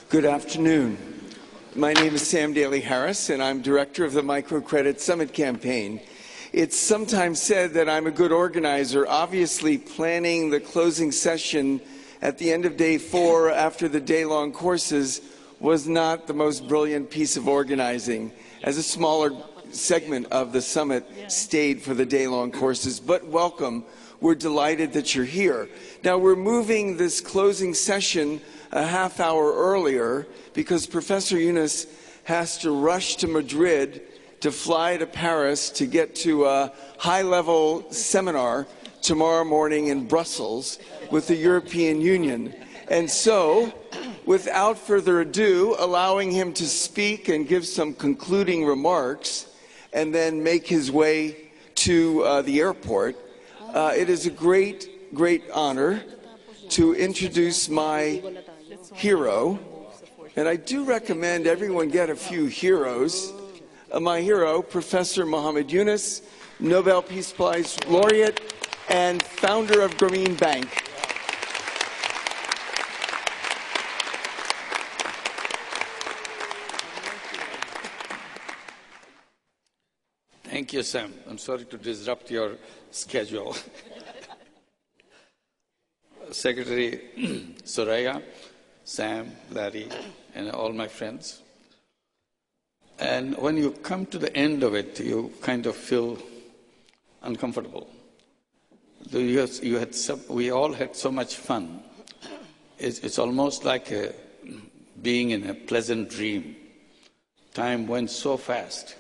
Good afternoon. My name is Sam Daly Harris, and I'm director of the Microcredit Summit campaign. It's sometimes said that I'm a good organizer. Obviously, planning the closing session at the end of day 4 after the day-long courses was not the most brilliant piece of organizing, as a smaller segment of the summit stayed for the day-long courses. But welcome. We're delighted that you're here. Now, we're moving this closing session a half hour earlier because Professor Yunus has to rush to Madrid to fly to Paris to get to a high-level seminar tomorrow morning in Brussels with the European Union. And so, without further ado, allowing him to speak and give some concluding remarks and then make his way to the airport, it is a great honor to introduce my hero, and I do recommend everyone get a few heroes. My hero, Professor Muhammad Yunus, Nobel Peace Prize laureate and founder of Grameen Bank. Thank you, Sam. I'm sorry to disrupt your schedule. Secretary Soraya, Sam, Larry, and all my friends. And when you come to the end of it, you kind of feel uncomfortable. We all had so much fun. It's almost like being in a pleasant dream. Time went so fast.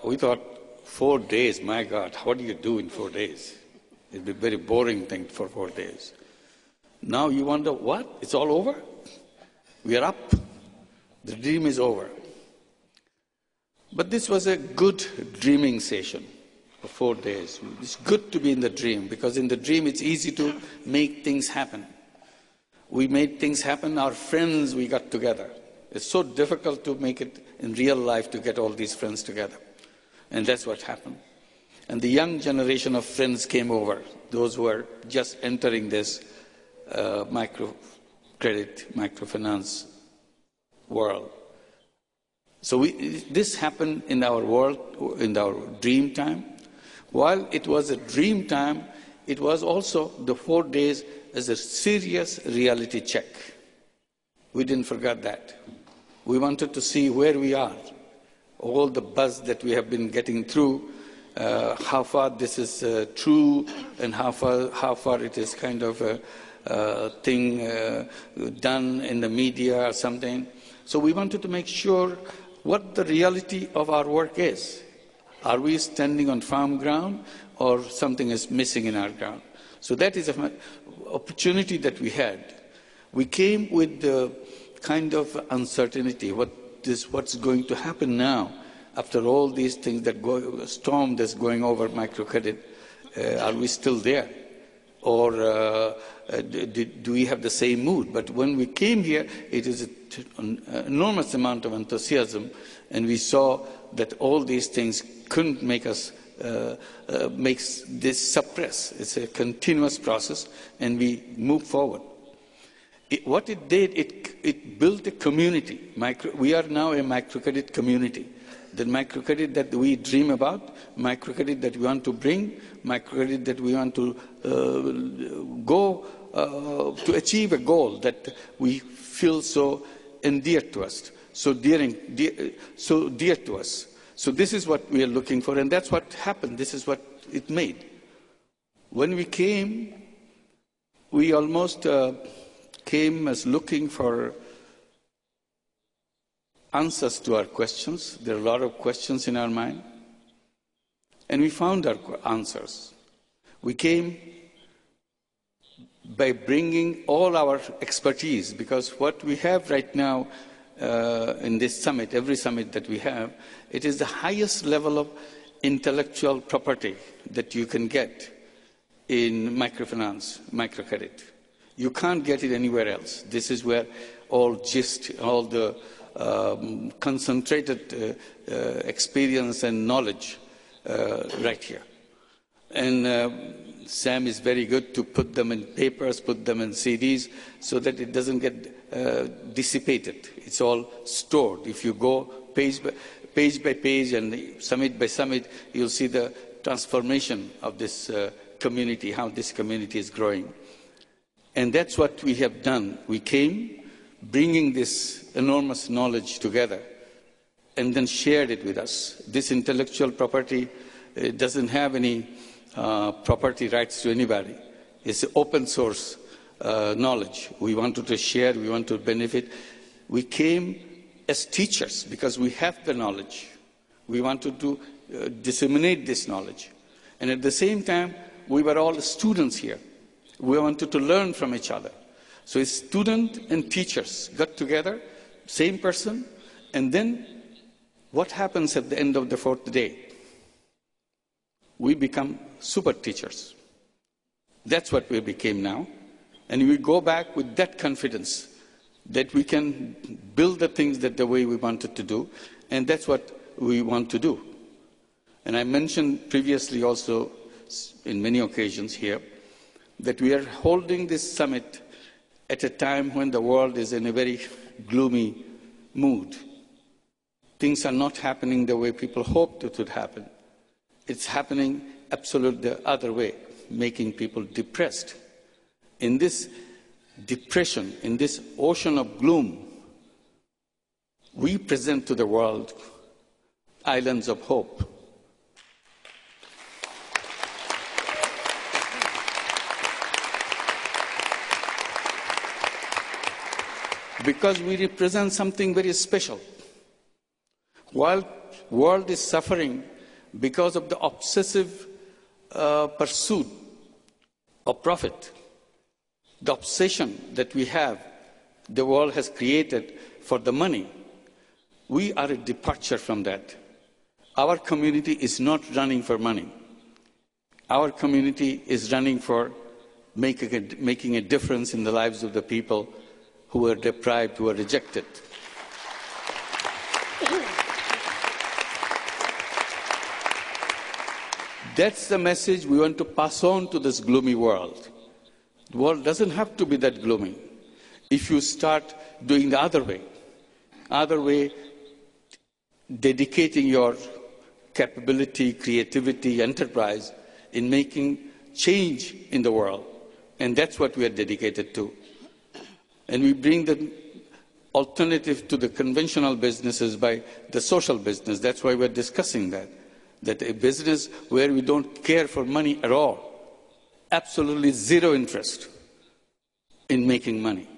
We thought 4 days, my God, what do you do in 4 days? It'd be a very boring thing for 4 days. Now you wonder, what? It's all over? We are up. The dream is over. But this was a good dreaming session for 4 days. It's good to be in the dream, because in the dream it's easy to make things happen. We made things happen. Our friends, we got together. It's so difficult to make it in real life to get all these friends together. And that's what happened. And the young generation of friends came over, those who are just entering this microcredit, microfinance world. So this happened in our world, in our dream time. While it was a dream time, it was also the 4 days as a serious reality check. We didn't forget that. We wanted to see where we are, all the buzz that we have been getting through, how far this is true, and how far it is kind of a thing done in the media or something. So we wanted to make sure what the reality of our work is. Are we standing on firm ground, or something is missing in our ground? So that is an opportunity that we had. We came with the kind of uncertainty, what's going to happen now after all these things storm that's going over microcredit. Are we still there? Or do we have the same mood? But when we came here, it is an enormous amount of enthusiasm, and we saw that all these things couldn't make us makes this suppress. It's a continuous process, and we move forward. What it did, it built a community. We are now a microcredit community. The microcredit that we dream about, microcredit that we want to bring, microcredit that we want to go to achieve a goal that we feel so endeared to us, so dear to us. So this is what we are looking for, and that's what happened. This is what it made. When we came, we almost came as looking for answers to our questions. There are a lot of questions in our mind, and we found our answers. We came by bringing all our expertise, because what we have right now in this summit, every summit that we have, it is the highest level of intellectual property that you can get in microfinance, microcredit. You can't get it anywhere else. This is where all the concentrated experience and knowledge right here. And Sam is very good to put them in papers, put them in CDs, so that it doesn't get dissipated. It's all stored. If you go page by page and summit by summit, you'll see the transformation of this community, how this community is growing. And that's what we have done. We came bringing this enormous knowledge together and then shared it with us. This intellectual property doesn't have any property rights to anybody. It's open source knowledge. We wanted to share, we want to benefit. We came as teachers because we have the knowledge. We wanted to disseminate this knowledge. And at the same time, we were all students here. We wanted to learn from each other. So a student and teachers got together, same person, and then what happens at the end of the fourth day? We become super teachers. That's what we became now. And we go back with that confidence that we can build the things that the way we wanted to do, and that's what we want to do. And I mentioned previously also in many occasions here that we are holding this summit at a time when the world is in a very gloomy mood. Things are not happening the way people hoped it would happen. It's happening absolutely the other way, making people depressed. In this depression, in this ocean of gloom, we present to the world islands of hope. Because we represent something very special. While the world is suffering because of the obsessive pursuit of profit, the obsession that we have, the world has created for the money, we are a departure from that. Our community is not running for money. Our community is running for making a difference in the lives of the people who are deprived, who are rejected. That's the message we want to pass on to this gloomy world. The world doesn't have to be that gloomy. If you start doing the other way, dedicating your capability, creativity, enterprise in making change in the world. And that's what we are dedicated to. And we bring the alternative to the conventional businesses by the social business. That's why we're discussing that. That a business where we don't care for money at all, absolutely zero interest in making money.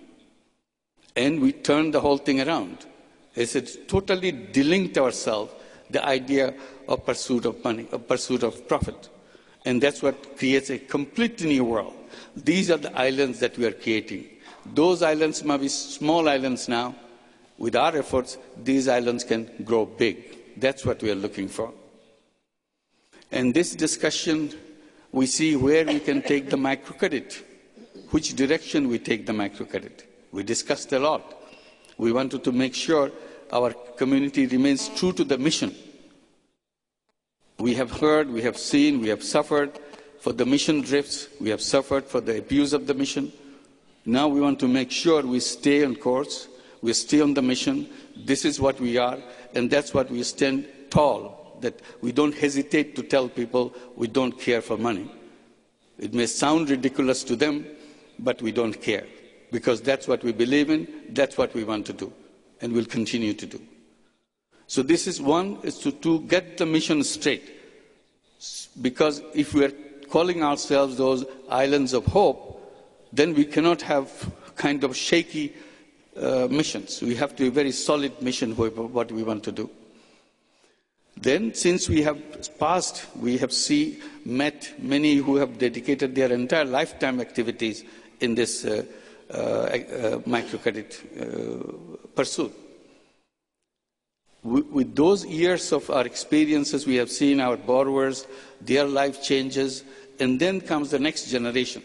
And we turn the whole thing around. It's totally delinked ourselves, the idea of pursuit of money, of pursuit of profit. And that's what creates a completely new world. These are the islands that we are creating. Those islands might be small islands now. With our efforts, these islands can grow big. That's what we are looking for. And this discussion, we see where we can take the microcredit, which direction we take the microcredit. We discussed a lot. We wanted to make sure our community remains true to the mission. We have heard, we have seen, we have suffered for the mission drifts, we have suffered for the abuse of the mission. Now we want to make sure we stay on course, we stay on the mission. This is what we are, and that's what we stand tall. That we don't hesitate to tell people we don't care for money. It may sound ridiculous to them, but we don't care. Because that's what we believe in, that's what we want to do, and will continue to do. So this is one, is to get the mission straight. Because if we are calling ourselves those islands of hope, then we cannot have kind of shaky missions. We have to be a very solid mission for what we want to do. Then, since we have passed, we have met many who have dedicated their entire lifetime activities in this microcredit pursuit. With those years of our experiences, we have seen our borrowers, their life changes, and then comes the next generation.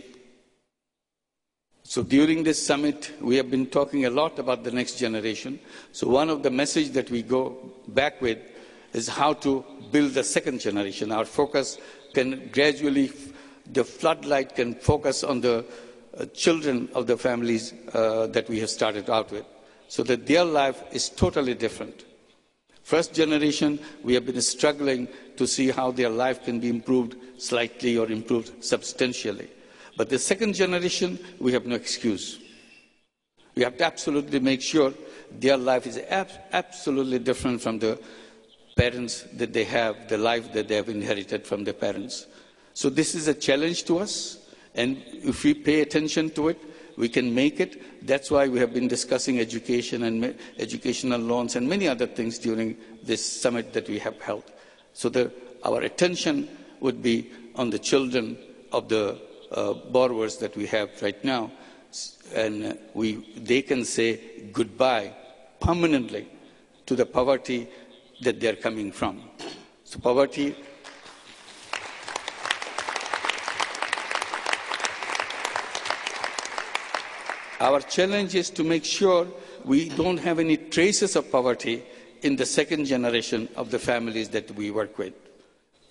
So during this summit, we have been talking a lot about the next generation. So one of the messages that we go back with is how to build the second generation. Our focus can gradually the floodlight can focus on the children of the families that we have started out with, so that their life is totally different. First generation, we have been struggling to see how their life can be improved slightly or improved substantially. But the second generation, we have no excuse. We have to absolutely make sure their life is absolutely different from the parents that they have, the life that they have inherited from their parents. So this is a challenge to us, and if we pay attention to it, we can make it. That's why we have been discussing education and educational loans and many other things during this summit that we have held. So our attention would be on the children of the borrowers that we have right now, and they can say goodbye permanently to the poverty that they're coming from. So poverty. Our challenge is to make sure we don't have any traces of poverty in the second generation of the families that we work with.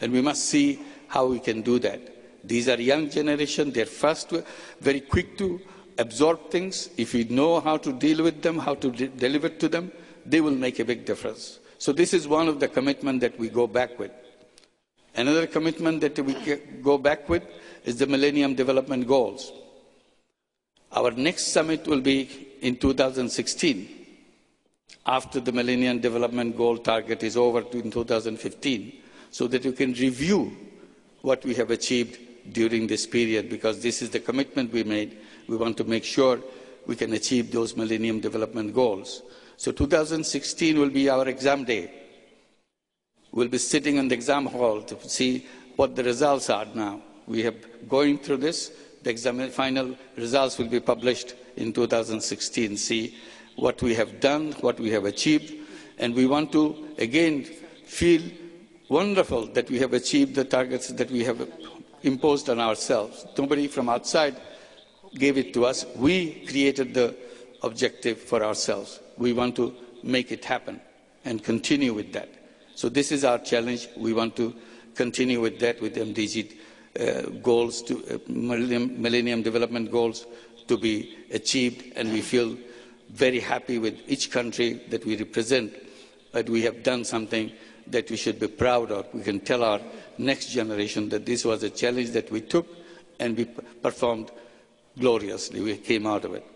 And we must see how we can do that. These are young generation, they're fast, very quick to absorb things. If we know how to deal with them, how to deliver to them, they will make a big difference. So this is one of the commitments that we go back with. Another commitment that we go back with is the Millennium Development Goals. Our next summit will be in 2016, after the Millennium Development Goal target is over in 2015, so that we can review what we have achieved during this period, because this is the commitment we made. We want to make sure we can achieve those Millennium Development Goals. So 2016 will be our exam day. We'll be sitting in the exam hall to see what the results are now. We have going through this. The final results will be published in 2016. See what we have done, what we have achieved, and we want to, again, feel wonderful that we have achieved the targets that we have imposed on ourselves. Nobody from outside gave it to us. We created the objective for ourselves. We want to make it happen and continue with that. So this is our challenge. We want to continue with that, with MDG goals, Millennium Development Goals to be achieved, and we feel very happy with each country that we represent, that we have done something that we should be proud of. We can tell our next generation that this was a challenge that we took and we performed gloriously. We came out of it.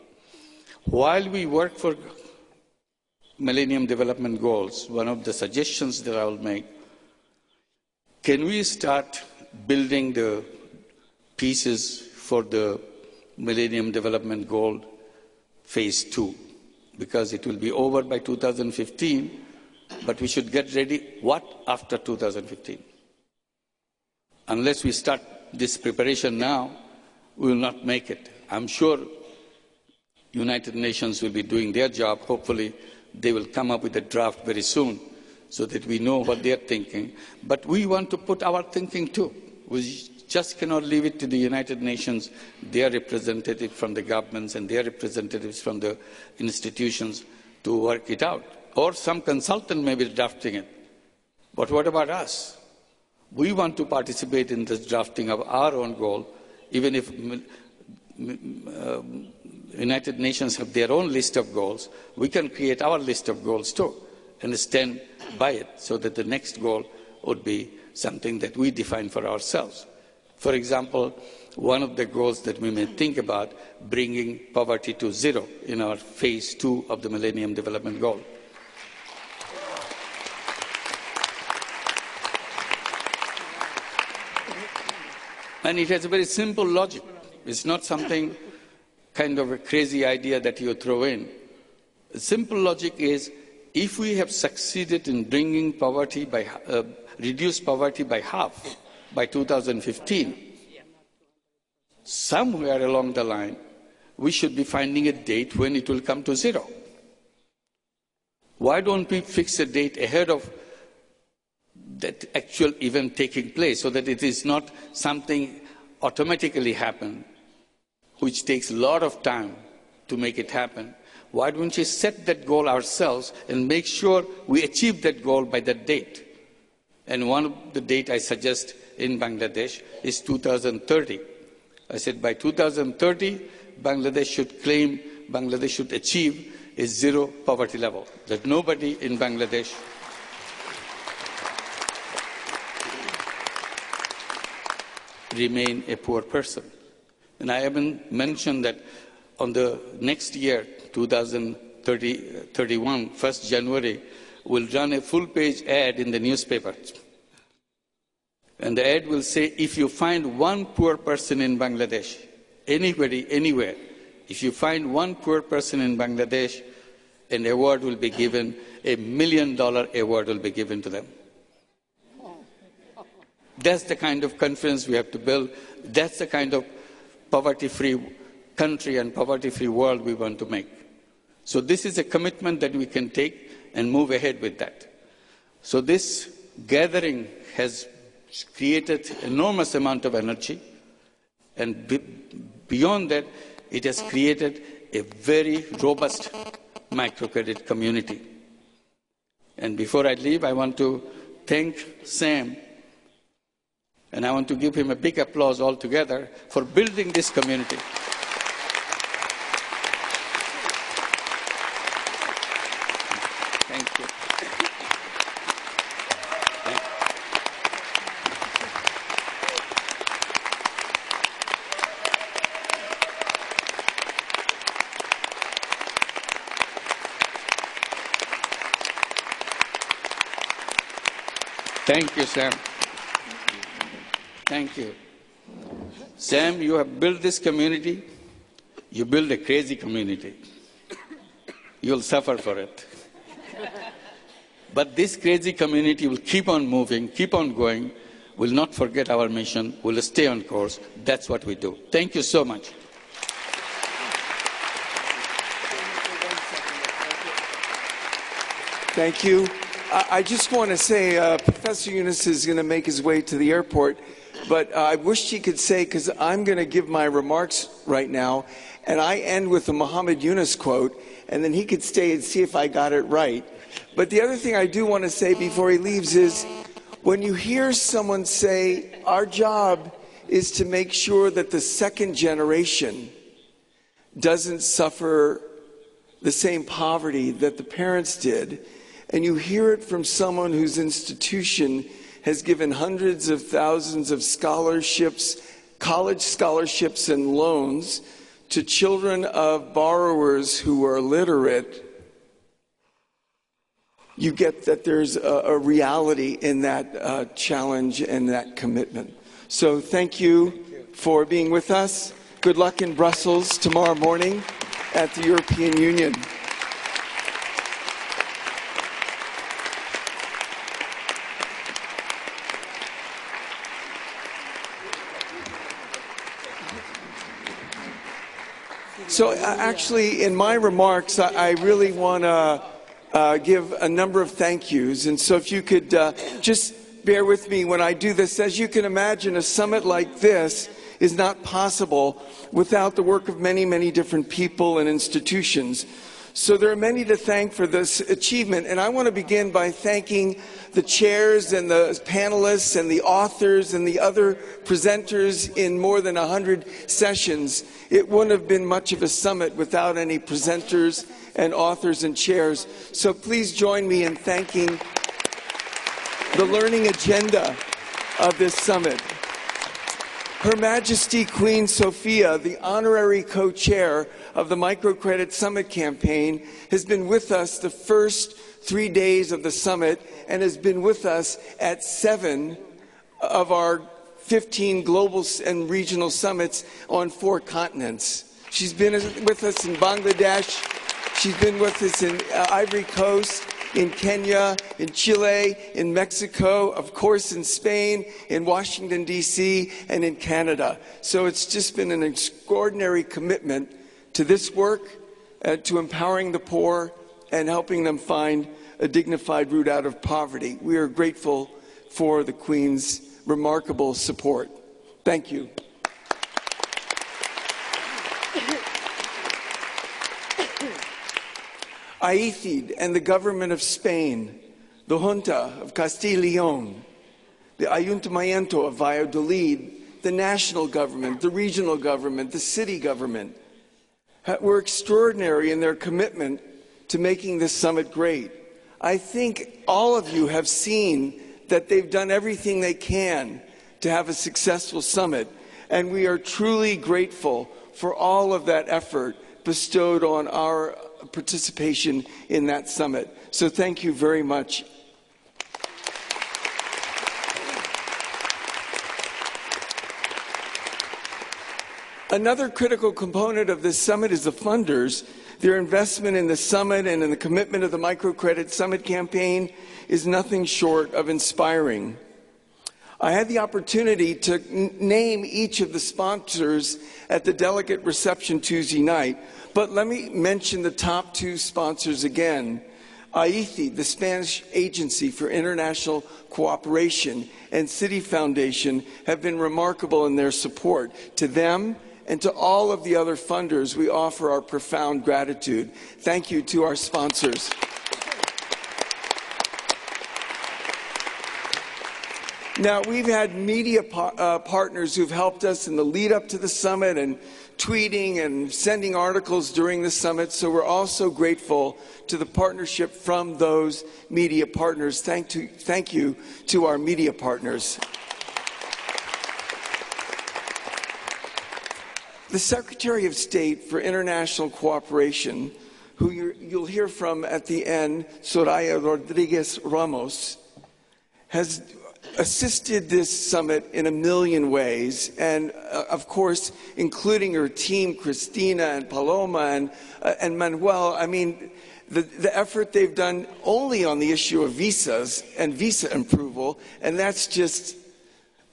While we work for Millennium Development Goals, one of the suggestions that I will make, can we start building the pieces for the Millennium Development Goal Phase 2, because it will be over by 2015, but we should get ready what after 2015? Unless we start this preparation now, we will not make it. I'm sure United Nations will be doing their job. Hopefully, they will come up with a draft very soon so that we know what they're thinking. But we want to put our thinking too. We just cannot leave it to the United Nations, their representatives from the governments and their representatives from the institutions to work it out. Or some consultant may be drafting it. But what about us? We want to participate in this drafting of our own goal, even if United Nations have their own list of goals. We can create our list of goals too and stand by it so that the next goal would be something that we define for ourselves. For example, one of the goals that we may think about, bringing poverty to zero in our phase 2 of the Millennium Development Goal. And it has a very simple logic. It's not something kind of a crazy idea that you throw in. The simple logic is, if we have succeeded in bringing poverty by, reduce poverty by half by 2015, somewhere along the line, we should be finding a date when it will come to zero. Why don't we fix a date ahead of that actual event taking place, so that it is not something automatically happen, which takes a lot of time to make it happen? Why don't we set that goal ourselves and make sure we achieve that goal by that date? And one of the date I suggest in Bangladesh is 2030. I said by 2030, Bangladesh should achieve a zero poverty level, that nobody in Bangladesh remain a poor person. And I haven't mentioned that on the next year, 2031, 1st January, we'll run a full-page ad in the newspaper. And the ad will say, if you find one poor person in Bangladesh, anybody, anywhere, if you find one poor person in Bangladesh, an award will be given, $1 million award will be given to them. That's the kind of confidence we have to build. That's the kind of poverty-free country and poverty-free world we want to make. So this is a commitment that we can take and move ahead with that. So this gathering has created enormous amount of energy, and beyond that, it has created a very robust microcredit community. And before I leave, I want to thank Sam, and I want to give him a big applause all together for building this community. Thank you. Thank you, Sam. Thank you. Sam, you have built this community. You build a crazy community. You'll suffer for it. But this crazy community will keep on moving, keep on going, will not forget our mission, will stay on course. That's what we do. Thank you so much. Thank you. I just want to say Professor Yunus is going to make his way to the airport, but I wish he could say, because I'm going to give my remarks right now, and I end with a Muhammad Yunus quote, and then he could stay and see if I got it right. But the other thing I do want to say before he leaves is, when you hear someone say, our job is to make sure that the second generation doesn't suffer the same poverty that the parents did, and you hear it from someone whose institution has given hundreds of thousands of scholarships, college scholarships and loans to children of borrowers who are illiterate, you get that there's a reality in that challenge and that commitment. So thank you for being with us. Good luck in Brussels tomorrow morning at the European Union. So actually, in my remarks, I really want to give a number of thank yous. And so if you could just bear with me when I do this. As you can imagine, a summit like this is not possible without the work of many, many different people and institutions. So there are many to thank for this achievement. And I want to begin by thanking the chairs and the panelists and the authors and the other presenters in more than 100 sessions. It wouldn't have been much of a summit without any presenters and authors and chairs. So please join me in thanking the learning agenda of this summit. Her Majesty Queen Sophia, the honorary co-chair of the Microcredit Summit campaign, has been with us the first 3 days of the summit and has been with us at 7 of our 15 global and regional summits on 4 continents. She's been with us in Bangladesh, she's been with us in Ivory Coast, in Kenya, in Chile, in Mexico, of course in Spain, in Washington, D.C., and in Canada. So it's just been an extraordinary commitment to this work, to empowering the poor and helping them find a dignified route out of poverty. We are grateful for the Queen's remarkable support. Thank you. AICID and the government of Spain, the Junta of Castilla y León, the Ayuntamiento of Valladolid, the national government, the regional government, the city government, were extraordinary in their commitment to making this summit great. I think all of you have seen that they've done everything they can to have a successful summit, and we are truly grateful for all of that effort bestowed on our participation in that summit. So thank you very much. Another critical component of this summit is the funders. Their investment in the summit and in the commitment of the Microcredit Summit campaign is nothing short of inspiring. I had the opportunity to name each of the sponsors at the delegate reception Tuesday night, but let me mention the top two sponsors again. AICI, the Spanish Agency for International Cooperation, and City Foundation have been remarkable in their support. To them and to all of the other funders, we offer our profound gratitude. Thank you to our sponsors. Now, we've had media partners who've helped us in the lead up to the summit and tweeting and sending articles during the summit, so we're also grateful to the partnership from those media partners. Thank you to our media partners. The Secretary of State for International Cooperation, who you'll hear from at the end, Soraya Rodriguez Ramos, has assisted this summit in a million ways, and of course, including her team, Christina and Paloma and Manuel. I mean, the effort they've done only on the issue of visas and visa approval, and that's just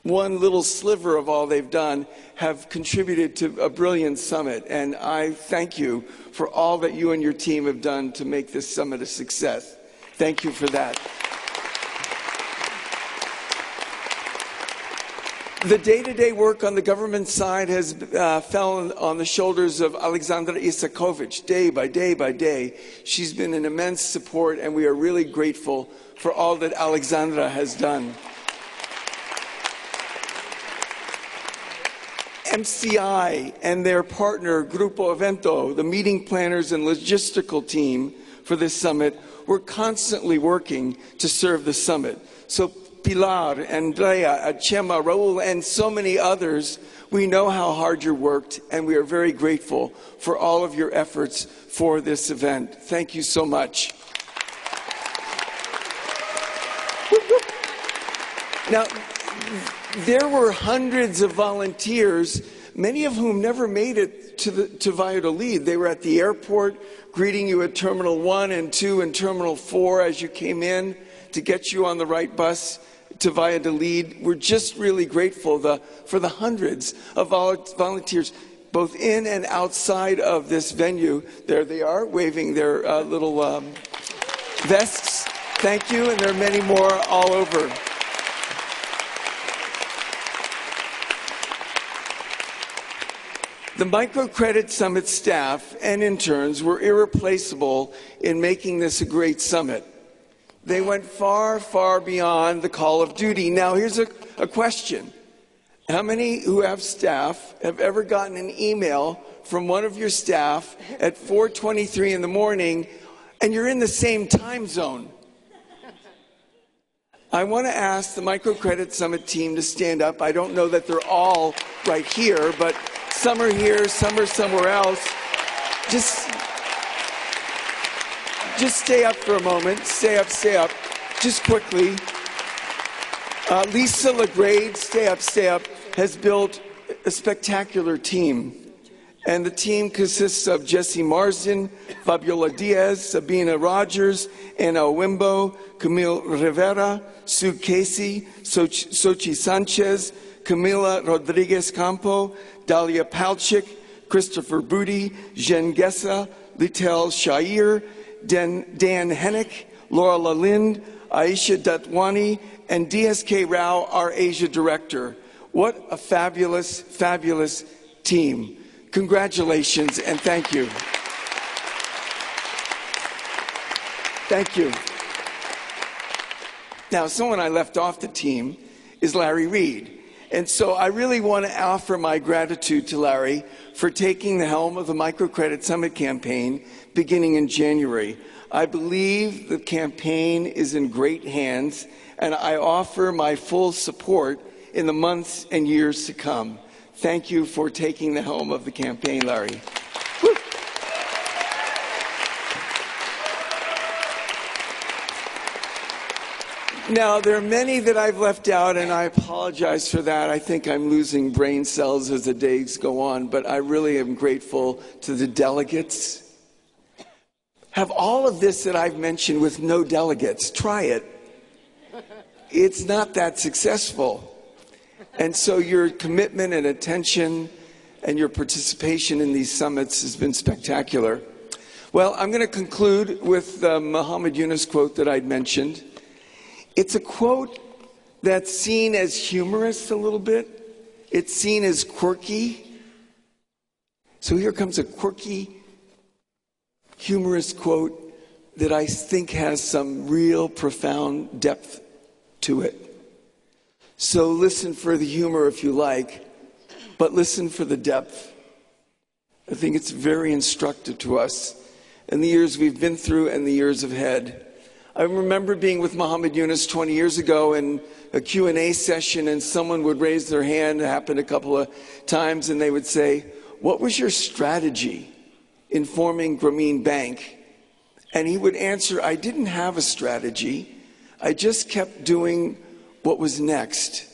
one little sliver of all they've done, have contributed to a brilliant summit. And I thank you for all that you and your team have done to make this summit a success. Thank you for that. The day-to-day work on the government side has fell on the shoulders of Alexandra Isakovich, day by day by day. She's been an immense support, and we are really grateful for all that Alexandra has done. MCI and their partner, Grupo Evento, the meeting planners and logistical team for this summit, were constantly working to serve the summit. So Pilar, Andrea, Chema, Raul, and so many others, we know how hard you worked, and we are very grateful for all of your efforts for this event. Thank you so much. Now, there were hundreds of volunteers, many of whom never made it to Valladolid. They were at the airport greeting you at Terminal 1 and 2 and Terminal 4 as you came in to get you on the right bus to Valladolid. We're just really grateful for the hundreds of volunteers, both in and outside of this venue. There they are, waving their little vests. Thank you, and there are many more all over. The Microcredit Summit staff and interns were irreplaceable in making this a great summit. They went far, far beyond the call of duty. Now, here's a question. How many who have staff have ever gotten an email from one of your staff at 4:23 in the morning and you're in the same time zone? I want to ask the Microcredit Summit team to stand up. I don't know that they're all right here, but some are here, some are somewhere else. Just stay up for a moment. Stay up. Just quickly. Lisa Legrade, stay up, has built a spectacular team. And the team consists of Jesse Marsden, Fabiola Diaz, Sabina Rogers, Anna Owimbo, Camille Rivera, Sue Casey, Sochi Sanchez, Camila Rodriguez Campo, Dalia Palchik, Christopher Booty, Jen Gessa, Litel Shair, Dan Hennick, Laura Lalind, Aisha Datwani, and DSK Rao, our Asia Director. What a fabulous, fabulous team. Congratulations and thank you. Thank you. Now, someone I left off the team is Larry Reed. And so I really want to offer my gratitude to Larry for taking the helm of the Microcredit Summit campaign beginning in January. I believe the campaign is in great hands, and I offer my full support in the months and years to come. Thank you for taking the helm of the campaign, Larry. Woo. Now, there are many that I've left out, and I apologize for that. I think I'm losing brain cells as the days go on, but I really am grateful to the delegates. Have all of this that I've mentioned with no delegates. Try it. It's not that successful. And so your commitment and attention and your participation in these summits has been spectacular. Well, I'm going to conclude with the Muhammad Yunus quote that I'd mentioned. It's a quote that's seen as humorous a little bit. It's seen as quirky. So here comes a quirky, humorous quote that I think has some real profound depth to it. So listen for the humor if you like, but listen for the depth. I think it's very instructive to us in the years we've been through and the years ahead. I remember being with Muhammad Yunus 20 years ago in a Q&A session, and someone would raise their hand. It happened a couple of times, and they would say, "What was your strategy in forming Grameen Bank?" And he would answer, "I didn't have a strategy. I just kept doing what was next.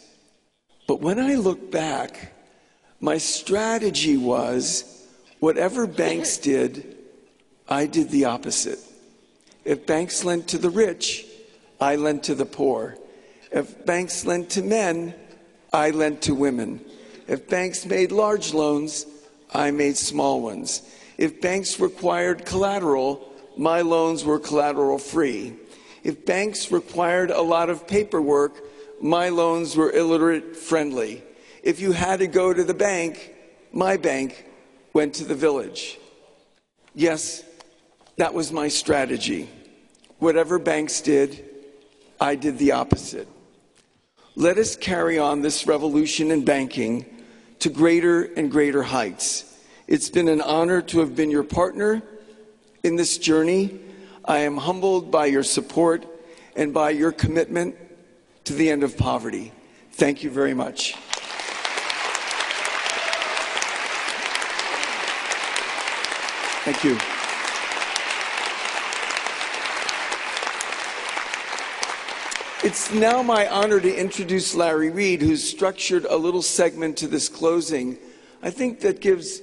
But when I look back, my strategy was whatever banks did, I did the opposite. If banks lent to the rich, I lent to the poor. If banks lent to men, I lent to women. If banks made large loans, I made small ones. If banks required collateral, my loans were collateral free. If banks required a lot of paperwork, my loans were illiterate friendly. If you had to go to the bank, my bank went to the village." Yes, that was my strategy. Whatever banks did, I did the opposite. Let us carry on this revolution in banking to greater and greater heights. It's been an honor to have been your partner in this journey. I am humbled by your support and by your commitment to the end of poverty. Thank you very much. Thank you. It's now my honor to introduce Larry Reed, who's structured a little segment to this closing. I think that gives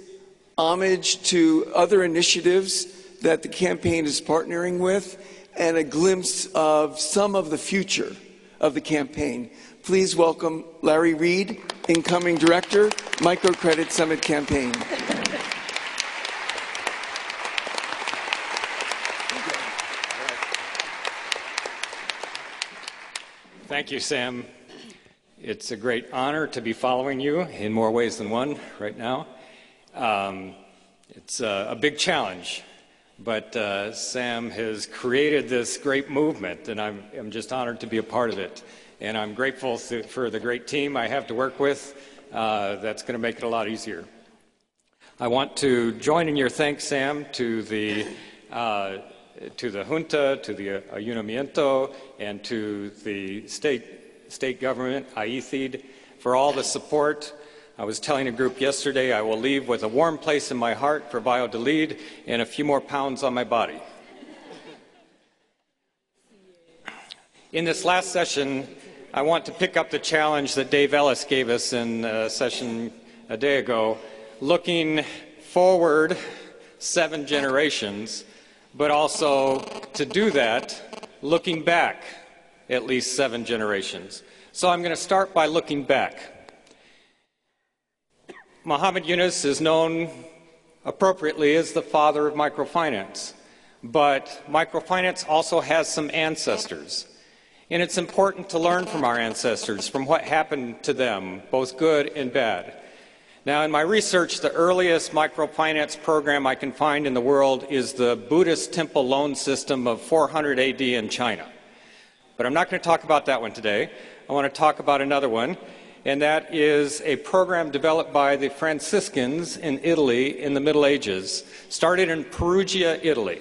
homage to other initiatives that the campaign is partnering with and a glimpse of some of the future of the campaign. Please welcome Larry Reed, incoming director, Microcredit Summit Campaign. Thank you, Sam. It's a great honor to be following you in more ways than one right now. It's a big challenge, but Sam has created this great movement, and I'm just honored to be a part of it. And I'm grateful for the great team I have to work with. That's going to make it a lot easier. I want to join in your thanks, Sam, to the junta, to the ayuntamiento, and to the state government, AICID, for all the support. I was telling a group yesterday I will leave with a warm place in my heart for Valladolid and a few more pounds on my body. In this last session, I want to pick up the challenge that Dave Ellis gave us in a session a day ago, looking forward 7 generations, but also to do that, looking back at least 7 generations. So I'm going to start by looking back. Muhammad Yunus is known appropriately as the father of microfinance, but microfinance also has some ancestors. And it's important to learn from our ancestors, from what happened to them, both good and bad. Now, in my research, the earliest microfinance program I can find in the world is the Buddhist temple loan system of 400 AD in China. But I'm not going to talk about that one today. I want to talk about another one, and that is a program developed by the Franciscans in Italy in the Middle Ages, started in Perugia, Italy.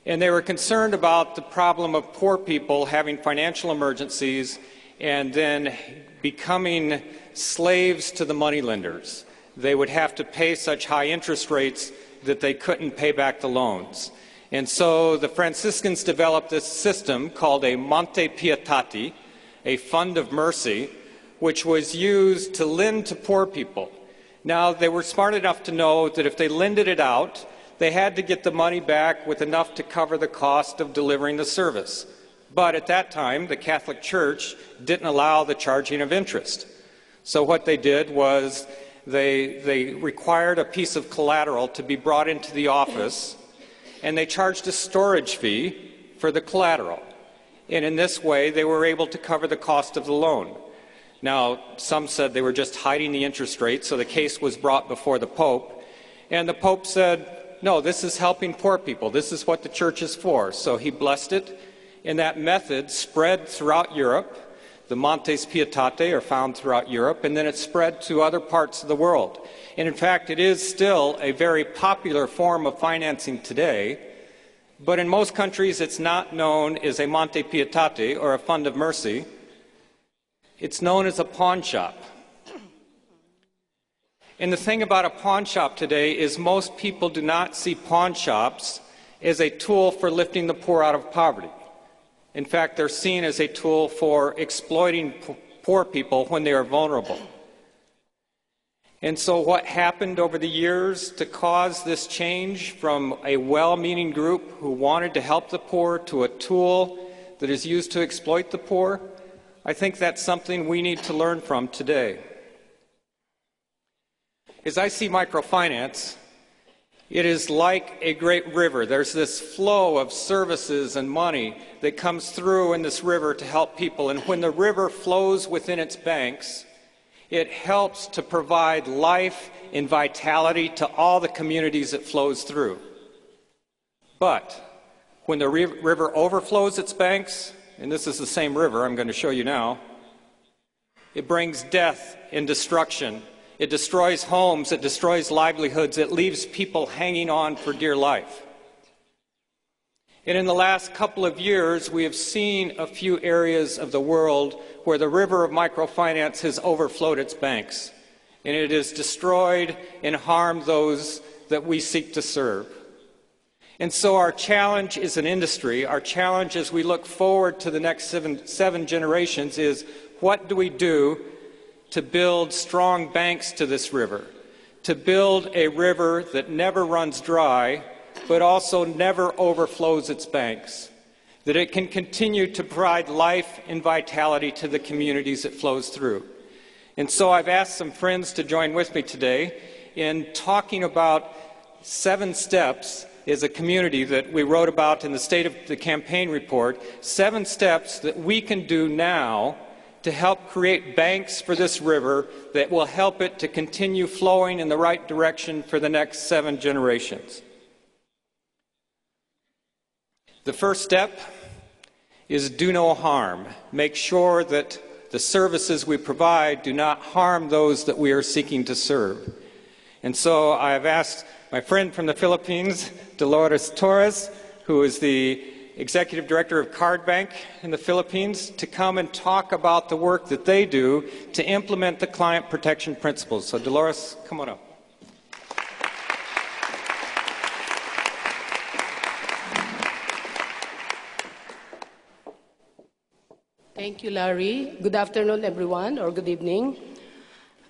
And they were concerned about the problem of poor people having financial emergencies and then becoming slaves to the moneylenders. They would have to pay such high interest rates that they couldn't pay back the loans. And so the Franciscans developed this system called a Monte Pietati, a fund of mercy, which was used to lend to poor people. Now, they were smart enough to know that if they lended it out, they had to get the money back with enough to cover the cost of delivering the service. But at that time, the Catholic Church didn't allow the charging of interest. So what they did was they required a piece of collateral to be brought into the office, and they charged a storage fee for the collateral. And in this way, they were able to cover the cost of the loan. Now, some said they were just hiding the interest rate, so the case was brought before the Pope, and the Pope said, no, this is helping poor people. This is what the church is for. So he blessed it, and that method spread throughout Europe. The Montes Pietati are found throughout Europe, and then it spread to other parts of the world. And in fact, it is still a very popular form of financing today, but in most countries it's not known as a Monte Pietati or a fund of mercy. It's known as a pawn shop. And the thing about a pawn shop today is most people do not see pawn shops as a tool for lifting the poor out of poverty. In fact, they're seen as a tool for exploiting poor people when they are vulnerable. And so what happened over the years to cause this change from a well-meaning group who wanted to help the poor to a tool that is used to exploit the poor, I think that's something we need to learn from today. As I see microfinance, it is like a great river. There's this flow of services and money that comes through in this river to help people. And when the river flows within its banks, it helps to provide life and vitality to all the communities it flows through. But when the river overflows its banks, and this is the same river I'm going to show you now, it brings death and destruction. It destroys homes, it destroys livelihoods, it leaves people hanging on for dear life. And in the last couple of years, we have seen a few areas of the world where the river of microfinance has overflowed its banks, and it has destroyed and harmed those that we seek to serve. And so our challenge as an industry, our challenge as we look forward to the next seven generations is, what do we do to build strong banks to this river, to build a river that never runs dry, but also never overflows its banks, that it can continue to provide life and vitality to the communities it flows through. And so I've asked some friends to join with me today in talking about 7 steps as a community that we wrote about in the State of the Campaign report, 7 steps that we can do now to help create banks for this river that will help it to continue flowing in the right direction for the next 7 generations. The first step is do no harm. Make sure that the services we provide do not harm those that we are seeking to serve. And so I have asked my friend from the Philippines, Dolores Torres, who is the Executive Director of Card Bank in the Philippines, to come and talk about the work that they do to implement the client protection principles. So Dolores, come on up. Thank you, Larry. Good afternoon, everyone, or good evening.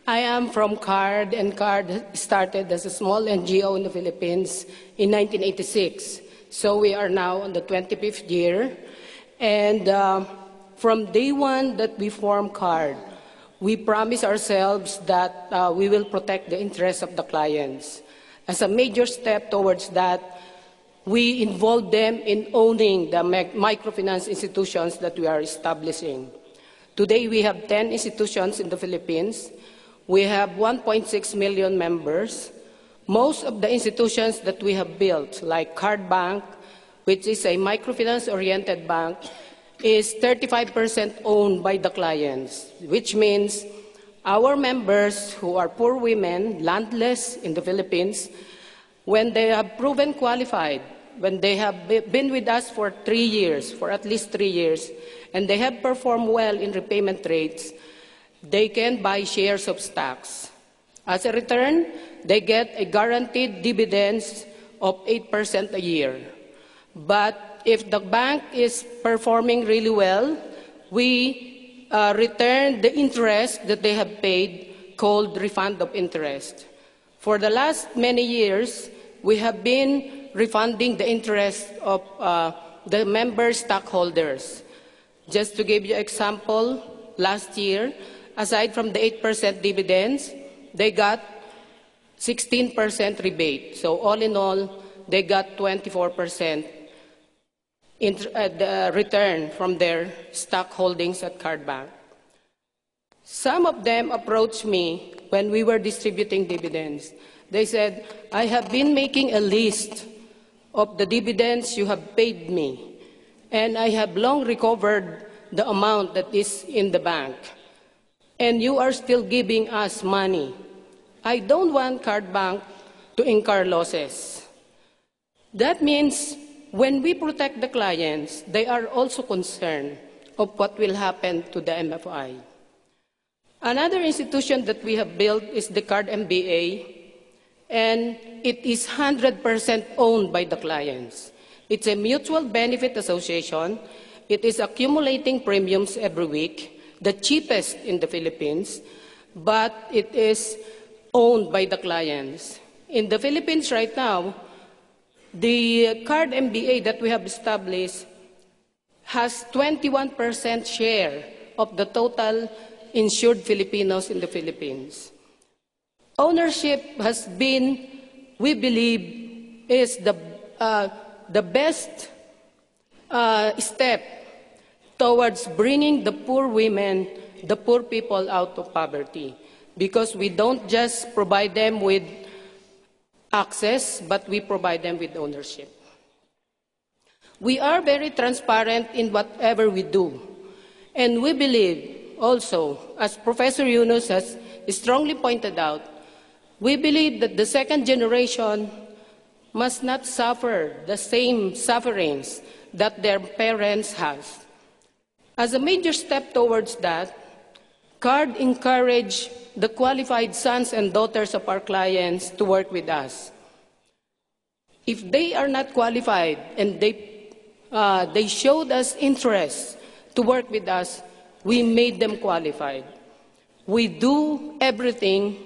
I am from CARD, and CARD started as a small NGO in the Philippines in 1986. So we are now on the 25th year, and from day one that we formed CARD, we promised ourselves that we will protect the interests of the clients. As a major step towards that, we involve them in owning the microfinance institutions that we are establishing. Today we have 10 institutions in the Philippines. We have 1.6 million members. Most of the institutions that we have built, like Card Bank, which is a microfinance-oriented bank, is 35% owned by the clients, which means our members who are poor women, landless in the Philippines, when they have proven qualified, when they have been with us for 3 years, for at least 3 years, and they have performed well in repayment rates, they can buy shares of stocks. As a return, they get a guaranteed dividends of 8% a year. But if the bank is performing really well, we return the interest that they have paid, called refund of interest. For the last many years, we have been refunding the interest of the member stockholders. Just to give you an example, last year, aside from the 8% dividends, they got 16% rebate. So all in all, they got 24% the return from their stock holdings at Card Bank. Some of them approached me when we were distributing dividends. They said, I have been making a list of the dividends you have paid me, and I have long recovered the amount that is in the bank, and you are still giving us money. I don't want Card Bank to incur losses. That means when we protect the clients, they are also concerned of what will happen to the MFI. Another institution that we have built is the Card MBA, and it is 100% owned by the clients. It's a mutual benefit association. It is accumulating premiums every week, the cheapest in the Philippines, but it is owned by the clients. In the Philippines right now, the Card MBA that we have established has 21% share of the total insured Filipinos in the Philippines. Ownership has been, we believe, is the best step towards bringing the poor women, the poor people out of poverty, because we don't just provide them with access, but we provide them with ownership. We are very transparent in whatever we do, and we believe also, as Professor Yunus has strongly pointed out, we believe that the second generation must not suffer the same sufferings that their parents have. As a major step towards that, Card encouraged the qualified sons and daughters of our clients to work with us. If they are not qualified and they showed us interest to work with us, we made them qualified. We do everything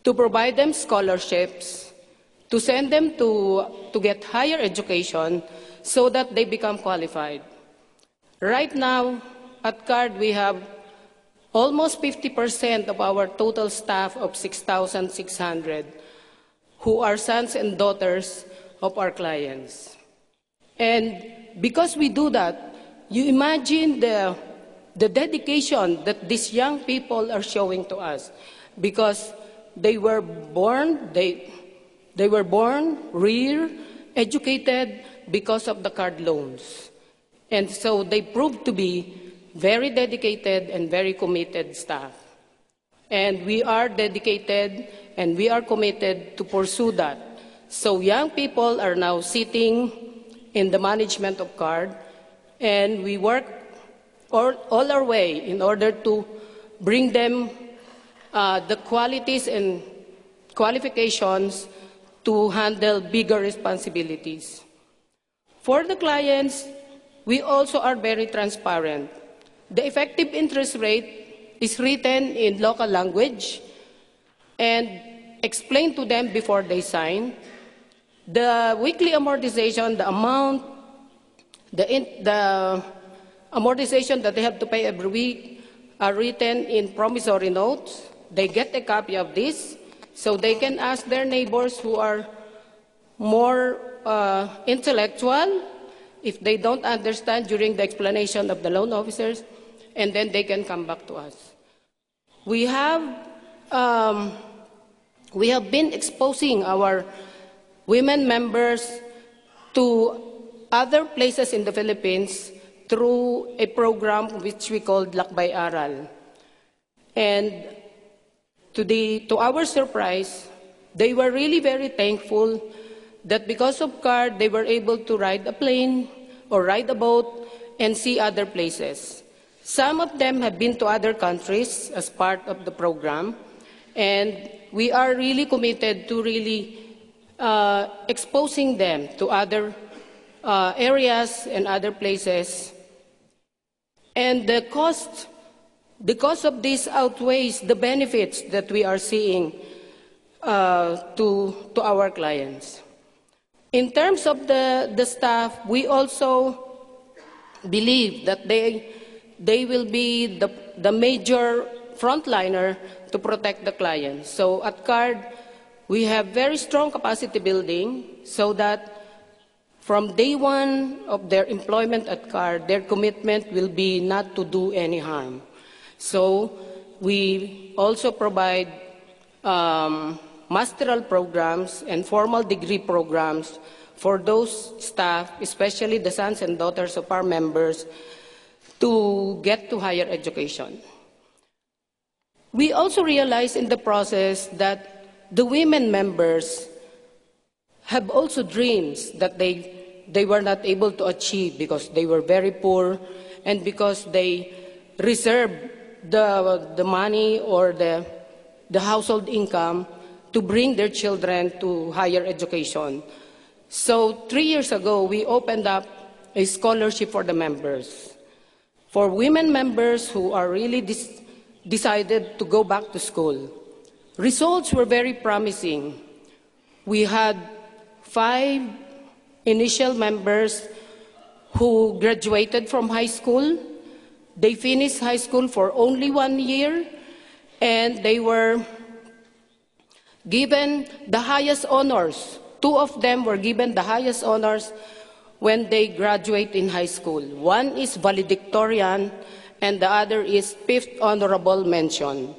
to provide them scholarships, to send them to get higher education so that they become qualified. Right now, at Card, we have almost 50% of our total staff of 6,600 who are sons and daughters of our clients. And because we do that, you imagine the dedication that these young people are showing to us, because they were born, reared, educated because of the Card loans. And so they proved to be very dedicated and very committed staff. And we are dedicated and we are committed to pursue that. So young people are now sitting in the management of Card, and we work all our way in order to bring them the qualities and qualifications to handle bigger responsibilities. For the clients, we also are very transparent. The effective interest rate is written in local language and explained to them before they sign. The weekly amortization, the amount, the amortization that they have to pay every week are written in promissory notes. They get a copy of this so they can ask their neighbors who are more intellectual if they don't understand during the explanation of the loan officers, and then they can come back to us. We have been exposing our women members to other places in the Philippines through a program which we called Lakbay Aral. And to our surprise, they were really very thankful that because of CARD, they were able to ride a plane or ride a boat and see other places. Some of them have been to other countries as part of the program, and we are really committed to really exposing them to other areas and other places. And the cost of this outweighs the benefits that we are seeing to our clients. In terms of the staff, we also believe that they will be the major frontliner to protect the clients. So at CARD, we have very strong capacity building so that from day one of their employment at CARD, their commitment will be not to do any harm. So we also provide masteral programs and formal degree programs for those staff, especially the sons and daughters of our members, to get to higher education. We also realized in the process that the women members have also dreams that they were not able to achieve because they were very poor and because they reserved the money or the household income to bring their children to higher education. So 3 years ago, we opened up a scholarship for the members. For women members who are really decided to go back to school. Results were very promising. We had 5 initial members who graduated from high school. They finished high school for only 1 year, and they were given the highest honors. 2 of them were given the highest honors when they graduate in high school. One is valedictorian, and the other is 5th honorable mention.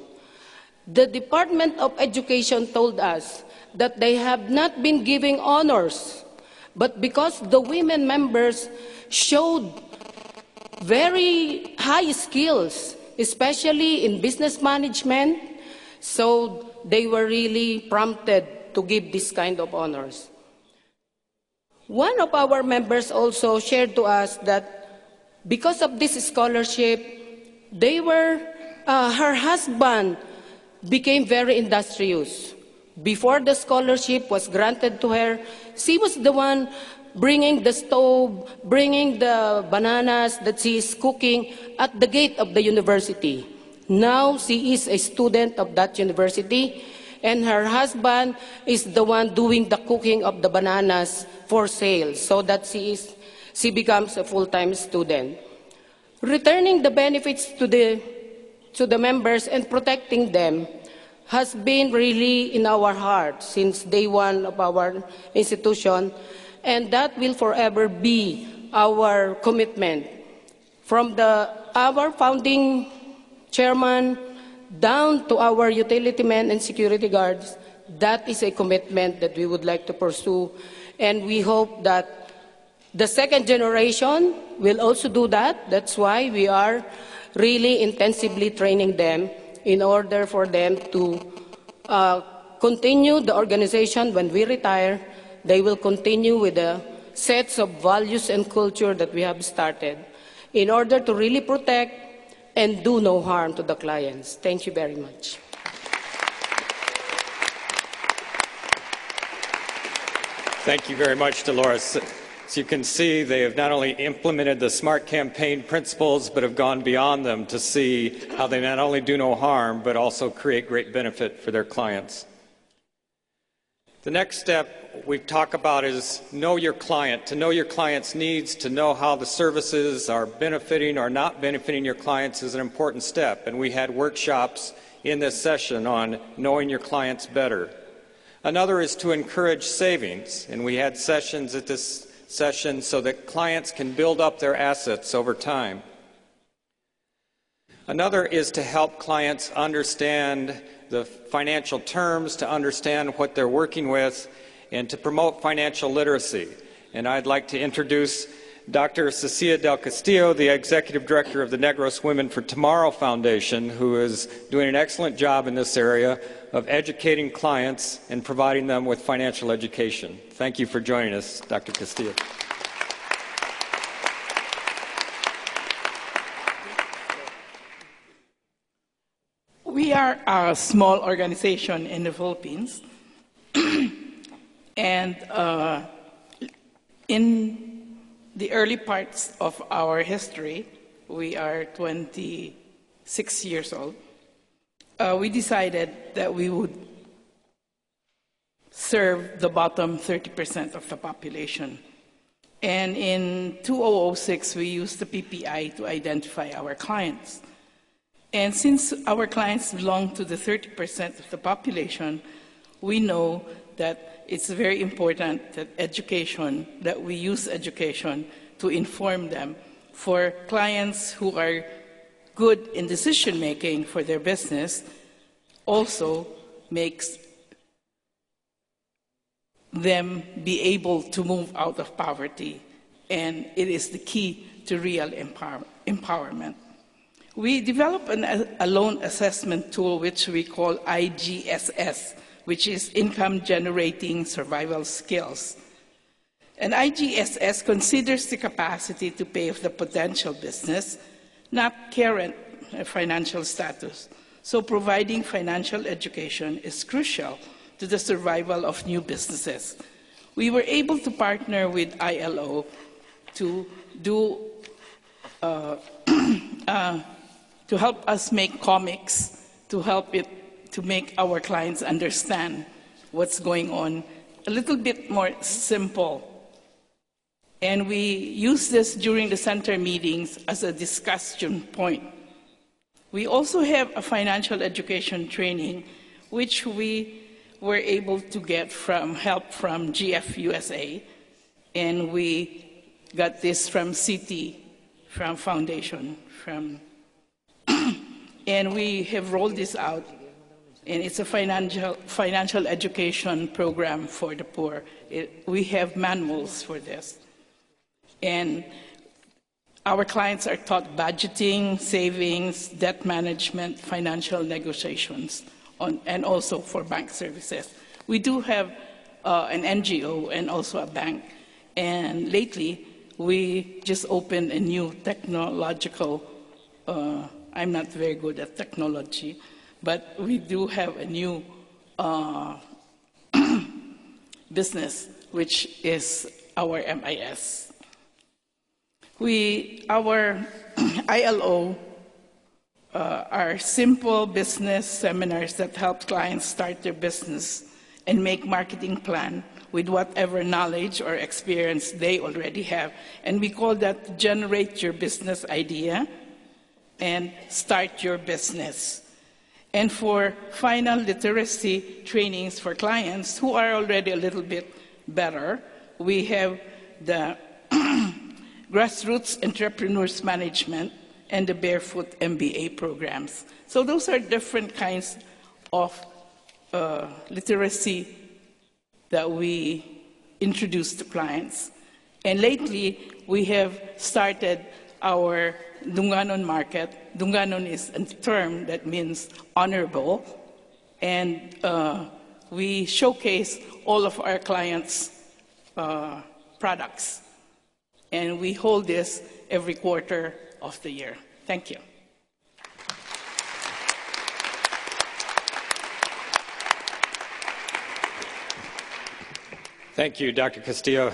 The Department of Education told us that they have not been giving honors, but because the women members showed very high skills, especially in business management, so they were really prompted to give this kind of honors. One of our members also shared to us that because of this scholarship, her husband became very industrious. Before the scholarship was granted to her, she was the one bringing the stove, bringing the bananas that she is cooking at the gate of the university. Now she is a student of that university, and her husband is the one doing the cooking of the bananas for sale, so that she becomes a full-time student. Returning the benefits to the members and protecting them has been really in our heart since day one of our institution, and that will forever be our commitment. From our founding chairman down to our utility men and security guards, that is a commitment that we would like to pursue, and we hope that the second generation will also do that. That's why we are really intensively training them in order for them to continue the organization. When we retire, they will continue with the sets of values and culture that we have started in order to really protect and do no harm to the clients. Thank you very much. Thank you very much, Dolores. As you can see, they have not only implemented the SMART campaign principles, but have gone beyond them to see how they not only do no harm, but also create great benefit for their clients. The next step we talk about is know your client. To know your client's needs, to know how the services are benefiting or not benefiting your clients is an important step. And we had workshops in this session on knowing your clients better. Another is to encourage savings. And we had sessions at this session so that clients can build up their assets over time. Another is to help clients understand the financial terms, to understand what they're working with, and to promote financial literacy. And I'd like to introduce Dr. Cecilia del Castillo, the Executive Director of the Negros Women for Tomorrow Foundation, who is doing an excellent job in this area of educating clients and providing them with financial education. Thank you for joining us, Dr. Castillo. We are a small organization in the Philippines, and in the early parts of our history, we are 26 years old, we decided that we would serve the bottom 30% of the population. And in 2006, we used the PPI to identify our clients. And since our clients belong to the 30% of the population, we know that it's very important that we use education to inform them. For clients who are good in decision-making for their business, also makes them be able to move out of poverty. And it is the key to real empowerment. We developed a loan assessment tool which we call IGSS, which is Income Generating Survival Skills. And IGSS considers the capacity to pay of the potential business, not current financial status. So providing financial education is crucial to the survival of new businesses. We were able to partner with ILO to do to help us make comics, to make our clients understand what's going on a little bit more simple. And we use this during the center meetings as a discussion point. We also have a financial education training, which we were able to get from help from GFUSA, and we got this from CT, from Foundation, and we have rolled this out, and it's a financial education program for the poor. We have manuals for this. And our clients are taught budgeting, savings, debt management, financial negotiations, and also for bank services. We do have an NGO and also a bank. And lately, we just opened a new technological I'm not very good at technology, but we do have a new business, which is our MIS. Our ILO are simple business seminars that help clients start their business and make marketing plan with whatever knowledge or experience they already have. And we call that Generate Your Business Idea and Start Your Business. And for final literacy trainings for clients who are already a little bit better, we have the Grassroots Entrepreneurs Management and the Barefoot MBA programs. So those are different kinds of literacy that we introduce to clients. And lately, we have started our Dunganon market. Dunganon is a term that means honorable, and we showcase all of our clients' products. And we hold this every quarter of the year. Thank you. Thank you, Dr. Castillo.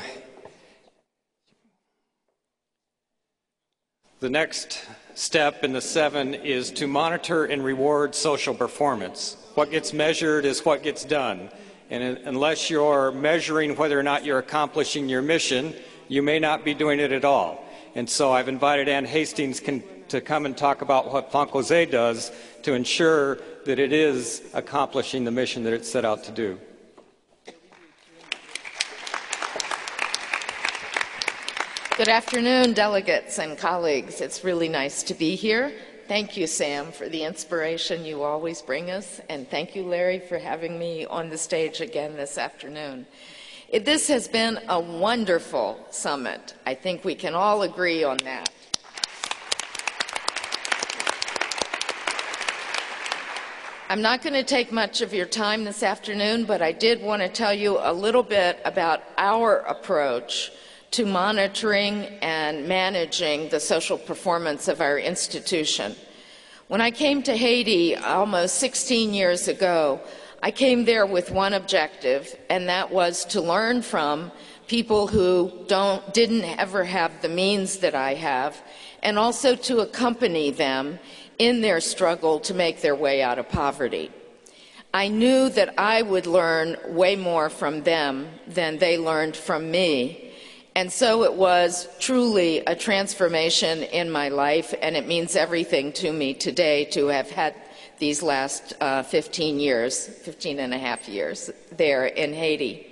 The next step in the 7 is to monitor and reward social performance. What gets measured is what gets done. And unless you're measuring whether or not you're accomplishing your mission, you may not be doing it at all. And so I've invited Ann Hastings to come and talk about what Plan Jose does to ensure that it is accomplishing the mission that it's set out to do. Good afternoon, delegates and colleagues. It's really nice to be here. Thank you, Sam, for the inspiration you always bring us, and thank you, Larry, for having me on the stage again this afternoon. This has been a wonderful summit. I think we can all agree on that. I'm not going to take much of your time this afternoon, but I did want to tell you a little bit about our approach to monitoring and managing the social performance of our institution. When I came to Haiti almost 16 years ago, I came there with one objective, and that was to learn from people who didn't ever have the means that I have, and also to accompany them in their struggle to make their way out of poverty. I knew that I would learn way more from them than they learned from me. And so it was truly a transformation in my life, and it means everything to me today to have had these last 15 and a half years there in Haiti.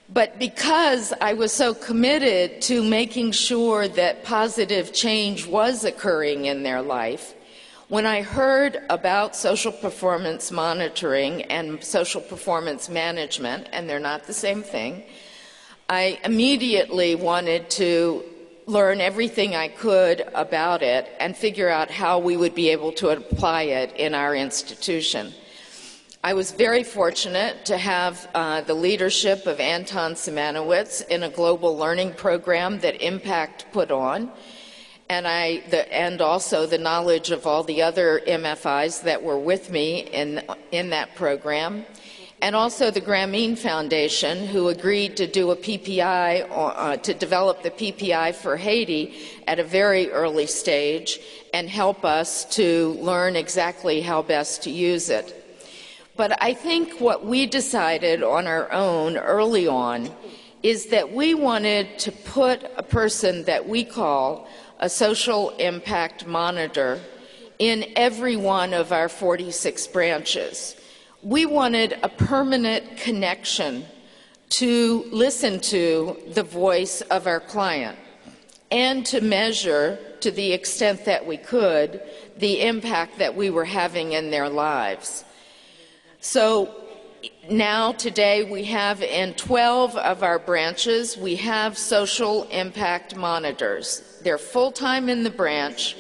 But because I was so committed to making sure that positive change was occurring in their life, when I heard about social performance monitoring and social performance management, and they're not the same thing, I immediately wanted to learn everything I could about it and figure out how we would be able to apply it in our institution. I was very fortunate to have the leadership of Anton Simanowicz in a global learning program that Impact put on, and also the knowledge of all the other MFIs that were with me in that program, and also the Grameen Foundation, who agreed to do a PPI, to develop the PPI for Haiti at a very early stage and help us to learn exactly how best to use it. But I think what we decided on our own early on is that we wanted to put a person that we call a social impact monitor in every one of our 46 branches. We wanted a permanent connection to listen to the voice of our client and to measure, to the extent that we could, the impact that we were having in their lives. So now, today, we have in 12 of our branches, we have social impact monitors. They're full-time in the branch,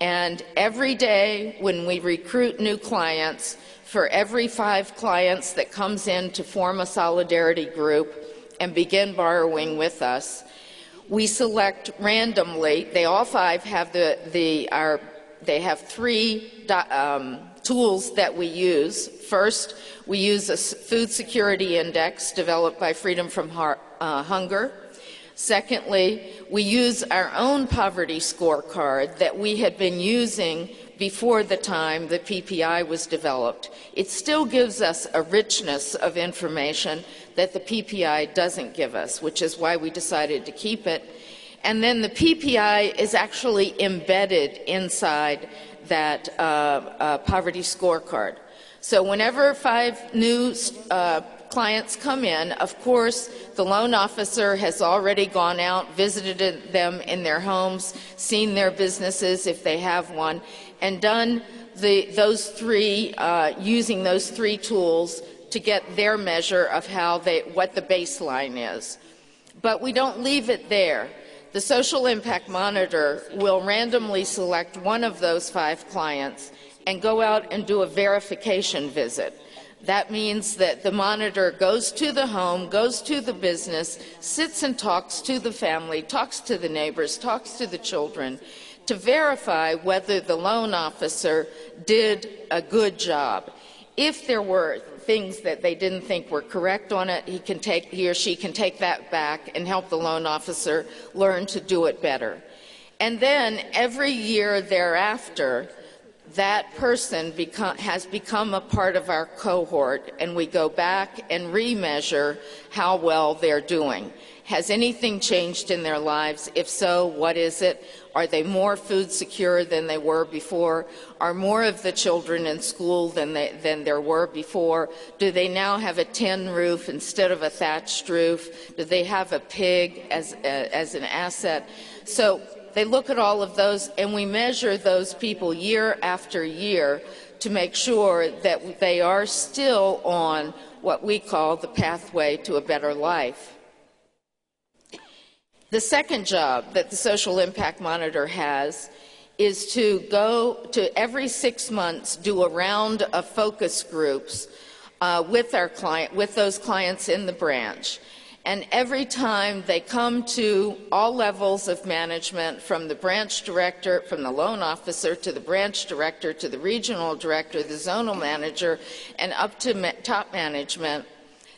and every day when we recruit new clients, for every 5 clients that comes in to form a solidarity group and begin borrowing with us, we select randomly. They all 5 have they have 3 tools that we use. First, we use a food security index developed by Freedom from Hunger. Secondly, we use our own poverty scorecard that we had been using before the time the PPI was developed. It still gives us a richness of information that the PPI doesn't give us, which is why we decided to keep it. And then the PPI is actually embedded inside that poverty scorecard. So whenever 5 new clients come in, of course, the loan officer has already gone out, visited them in their homes, seen their businesses if they have one, and done using those 3 tools to get their measure of what the baseline is. But we don't leave it there. The Social Impact Monitor will randomly select one of those 5 clients and go out and do a verification visit. That means that the monitor goes to the home, goes to the business, sits and talks to the family, talks to the neighbors, talks to the children, to verify whether the loan officer did a good job. If there were things that they didn't think were correct on it, he or she can take that back and help the loan officer learn to do it better. And then every year thereafter, that person has become a part of our cohort, and we go back and remeasure how well they're doing. Has anything changed in their lives? If so, what is it? Are they more food secure than they were before? Are more of the children in school than there were before? Do they now have a tin roof instead of a thatched roof? Do they have a pig as an asset? So they look at all of those, and we measure those people year after year to make sure that they are still on what we call the pathway to a better life. The second job that the Social Impact Monitor has is to go to every 6 months do a round of focus groups with those clients in the branch. And every time they come to all levels of management, from the branch director, from the loan officer to the branch director to the regional director, the zonal manager, and up to top management,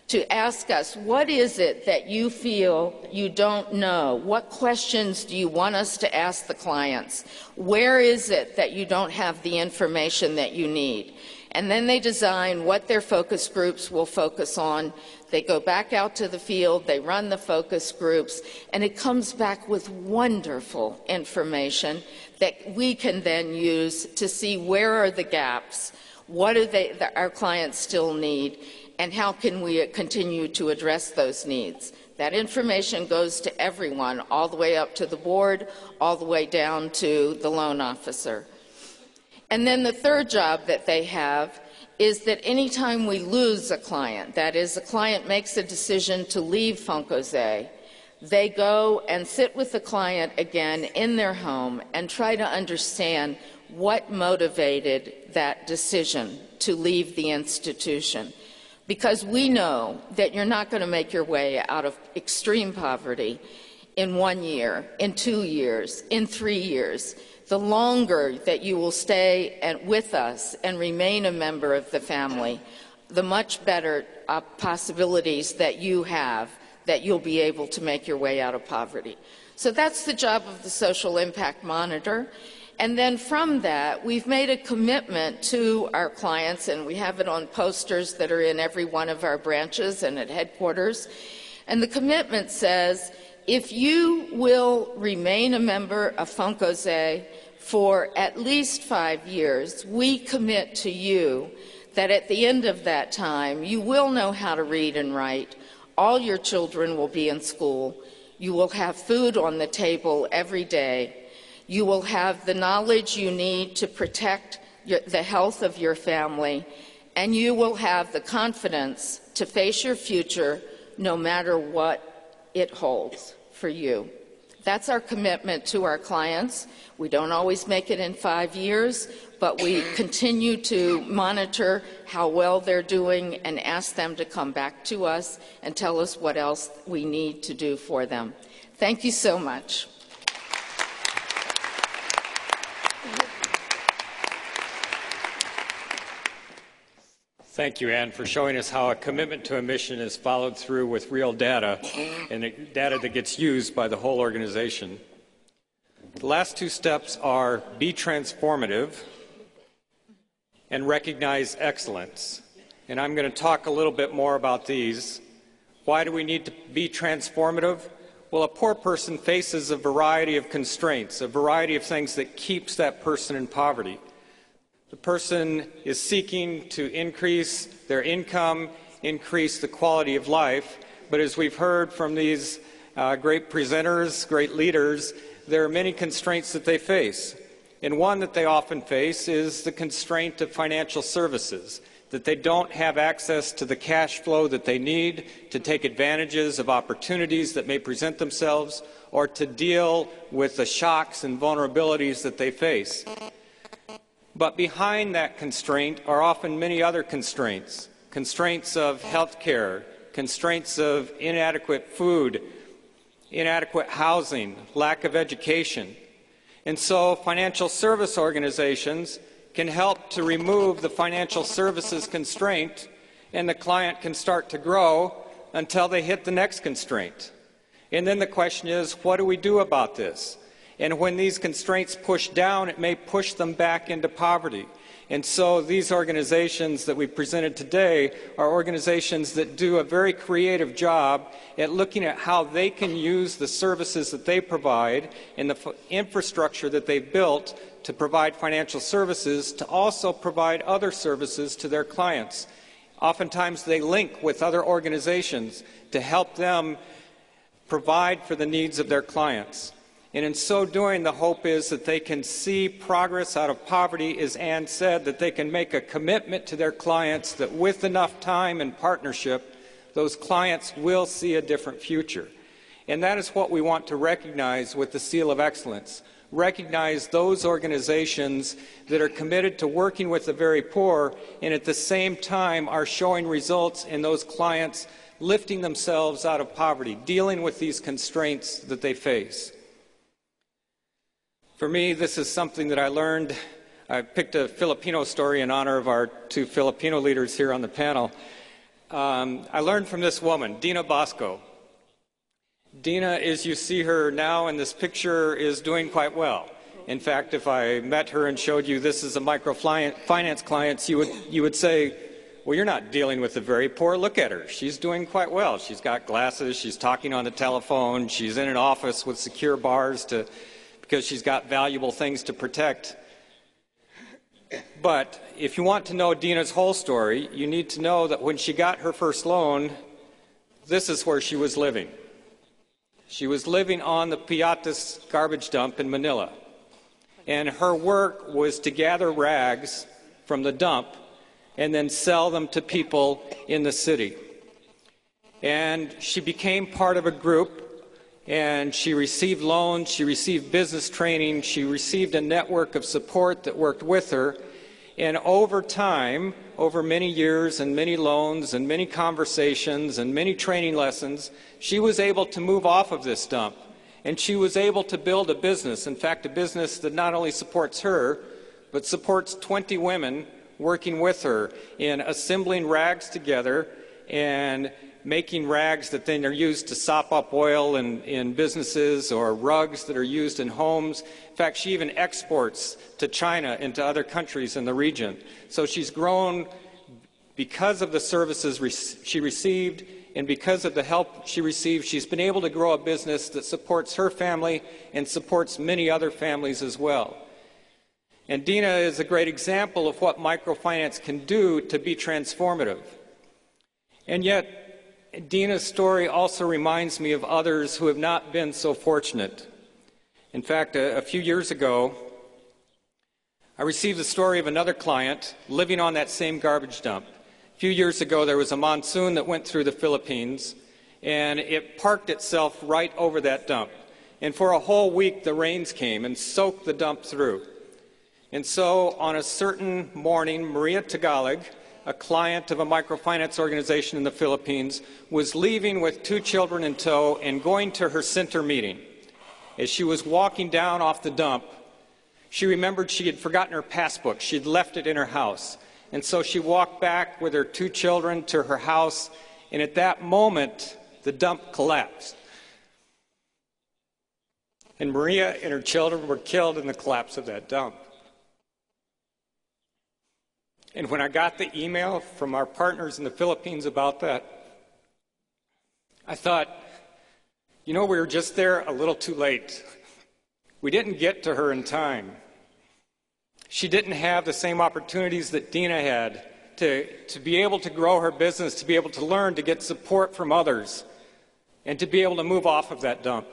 to ask us, what is it that you feel you don't know? What questions do you want us to ask the clients? Where is it that you don't have the information that you need? And then they design what their focus groups will focus on. They go back out to the field, they run the focus groups, and it comes back with wonderful information that we can then use to see where are the gaps, what do our clients still need, and how can we continue to address those needs. That information goes to everyone, all the way up to the board, all the way down to the loan officer. And then the third job that they have is that anytime we lose a client, that is, a client makes a decision to leave Foncose, they go and sit with the client again in their home and try to understand what motivated that decision to leave the institution. Because we know that you're not going to make your way out of extreme poverty in 1 year, in 2 years, in 3 years. The longer that you will stay with us and remain a member of the family, the much better possibilities that you have that you'll be able to make your way out of poverty. So that's the job of the Social Impact Monitor. And then from that, we've made a commitment to our clients, and we have it on posters that are in every one of our branches and at headquarters. And the commitment says, if you will remain a member of Foncose for at least 5 years, we commit to you that at the end of that time, you will know how to read and write. All your children will be in school. You will have food on the table every day. You will have the knowledge you need to protect the health of your family, and you will have the confidence to face your future no matter what it holds for you. That's our commitment to our clients. We don't always make it in 5 years, but we continue to monitor how well they're doing and ask them to come back to us and tell us what else we need to do for them. Thank you so much. Thank you, Ann, for showing us how a commitment to a mission is followed through with real data, and data that gets used by the whole organization. The last two steps are be transformative and recognize excellence. And I'm going to talk a little bit more about these. Why do we need to be transformative? Well, a poor person faces a variety of constraints, a variety of things that keeps that person in poverty. The person is seeking to increase their income, increase the quality of life, but as we've heard from these great presenters, great leaders, there are many constraints that they face. And one that they often face is the constraint of financial services, that they don't have access to the cash flow that they need to take advantages of opportunities that may present themselves or to deal with the shocks and vulnerabilities that they face. But behind that constraint are often many other constraints, constraints of health care, constraints of inadequate food, inadequate housing, lack of education. And so financial service organizations can help to remove the financial services constraint, and the client can start to grow until they hit the next constraint. And then the question is, what do we do about this? And when these constraints push down, it may push them back into poverty. And so these organizations that we presented today are organizations that do a very creative job at looking at how they can use the services that they provide and the infrastructure that they've built to provide financial services to also provide other services to their clients. Oftentimes they link with other organizations to help them provide for the needs of their clients. And in so doing, the hope is that they can see progress out of poverty, as Ann said, that they can make a commitment to their clients that with enough time and partnership, those clients will see a different future. And that is what we want to recognize with the Seal of Excellence. Recognize those organizations that are committed to working with the very poor and at the same time are showing results in those clients lifting themselves out of poverty, dealing with these constraints that they face. For me, this is something that I learned. I picked a Filipino story in honor of our two Filipino leaders here on the panel. I learned from this woman, Dina Bosco. Dina, as you see her now in this picture, is doing quite well. In fact, if I met her and showed you this is a microfinance client, you would say, well, you're not dealing with the very poor. Look at her. She's doing quite well. She's got glasses. She's talking on the telephone. She's in an office with secure bars because she's got valuable things to protect. But if you want to know Dina's whole story, you need to know that when she got her first loan, this is where she was living. She was living on the Piatas garbage dump in Manila. And her work was to gather rags from the dump and then sell them to people in the city. And she became part of a group, and she received loans, she received business training, she received a network of support that worked with her. And over time, over many years and many loans and many conversations and many training lessons, she was able to move off of this dump. And she was able to build a business, in fact, a business that not only supports her, but supports 20 women working with her in assembling rags together and making rags that then are used to sop up oil in businesses, or rugs that are used in homes. In fact, she even exports to China and to other countries in the region. So she's grown because of the services she received, and because of the help she received, she's been able to grow a business that supports her family and supports many other families as well. And Dina is a great example of what microfinance can do to be transformative. And yet, Dina's story also reminds me of others who have not been so fortunate. In fact, a few years ago, I received the story of another client living on that same garbage dump. A few years ago, there was a monsoon that went through the Philippines, and it parked itself right over that dump. And for a whole week, the rains came and soaked the dump through. And so, on a certain morning, Maria Tagalog, a client of a microfinance organization in the Philippines, was leaving with 2 children in tow and going to her center meeting. As she was walking down off the dump, she remembered she had forgotten her passbook. She had left it in her house. And so she walked back with her 2 children to her house, and at that moment, the dump collapsed. And Maria and her children were killed in the collapse of that dump. And when I got the email from our partners in the Philippines about that, I thought, you know, we were just there a little too late. We didn't get to her in time. She didn't have the same opportunities that Dina had to be able to grow her business, to be able to learn, to get support from others, and to be able to move off of that dump.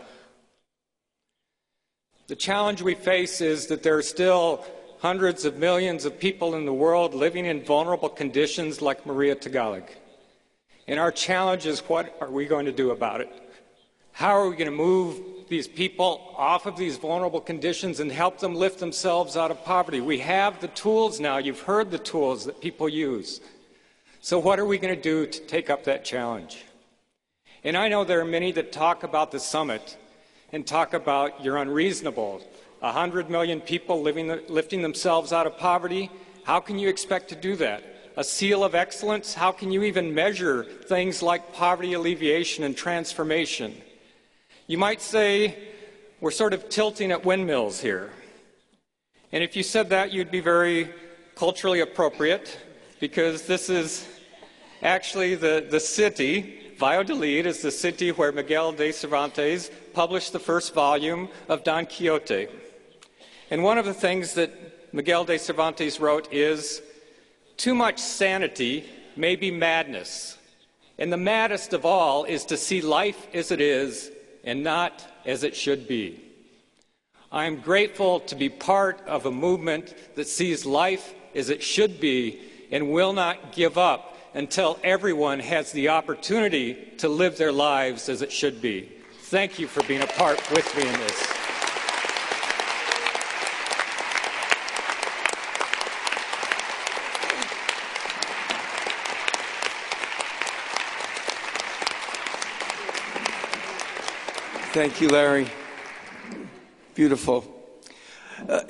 The challenge we face is that there are still hundreds of millions of people in the world living in vulnerable conditions like Maria Tagalog. And our challenge is, what are we going to do about it? How are we going to move these people off of these vulnerable conditions and help them lift themselves out of poverty? We have the tools now. You've heard the tools that people use. So what are we going to do to take up that challenge? And I know there are many that talk about the summit and talk about you're unreasonable. 100 million people lifting themselves out of poverty. How can you expect to do that? A seal of excellence? How can you even measure things like poverty alleviation and transformation? You might say we're sort of tilting at windmills here. And if you said that, you'd be very culturally appropriate, because this is actually the city. Valladolid is the city where Miguel de Cervantes published the first volume of Don Quixote. And one of the things that Miguel de Cervantes wrote is, too much sanity may be madness, and the maddest of all is to see life as it is and not as it should be. I am grateful to be part of a movement that sees life as it should be and will not give up until everyone has the opportunity to live their lives as it should be. Thank you for being a part with me in this. Thank you, Larry. Beautiful.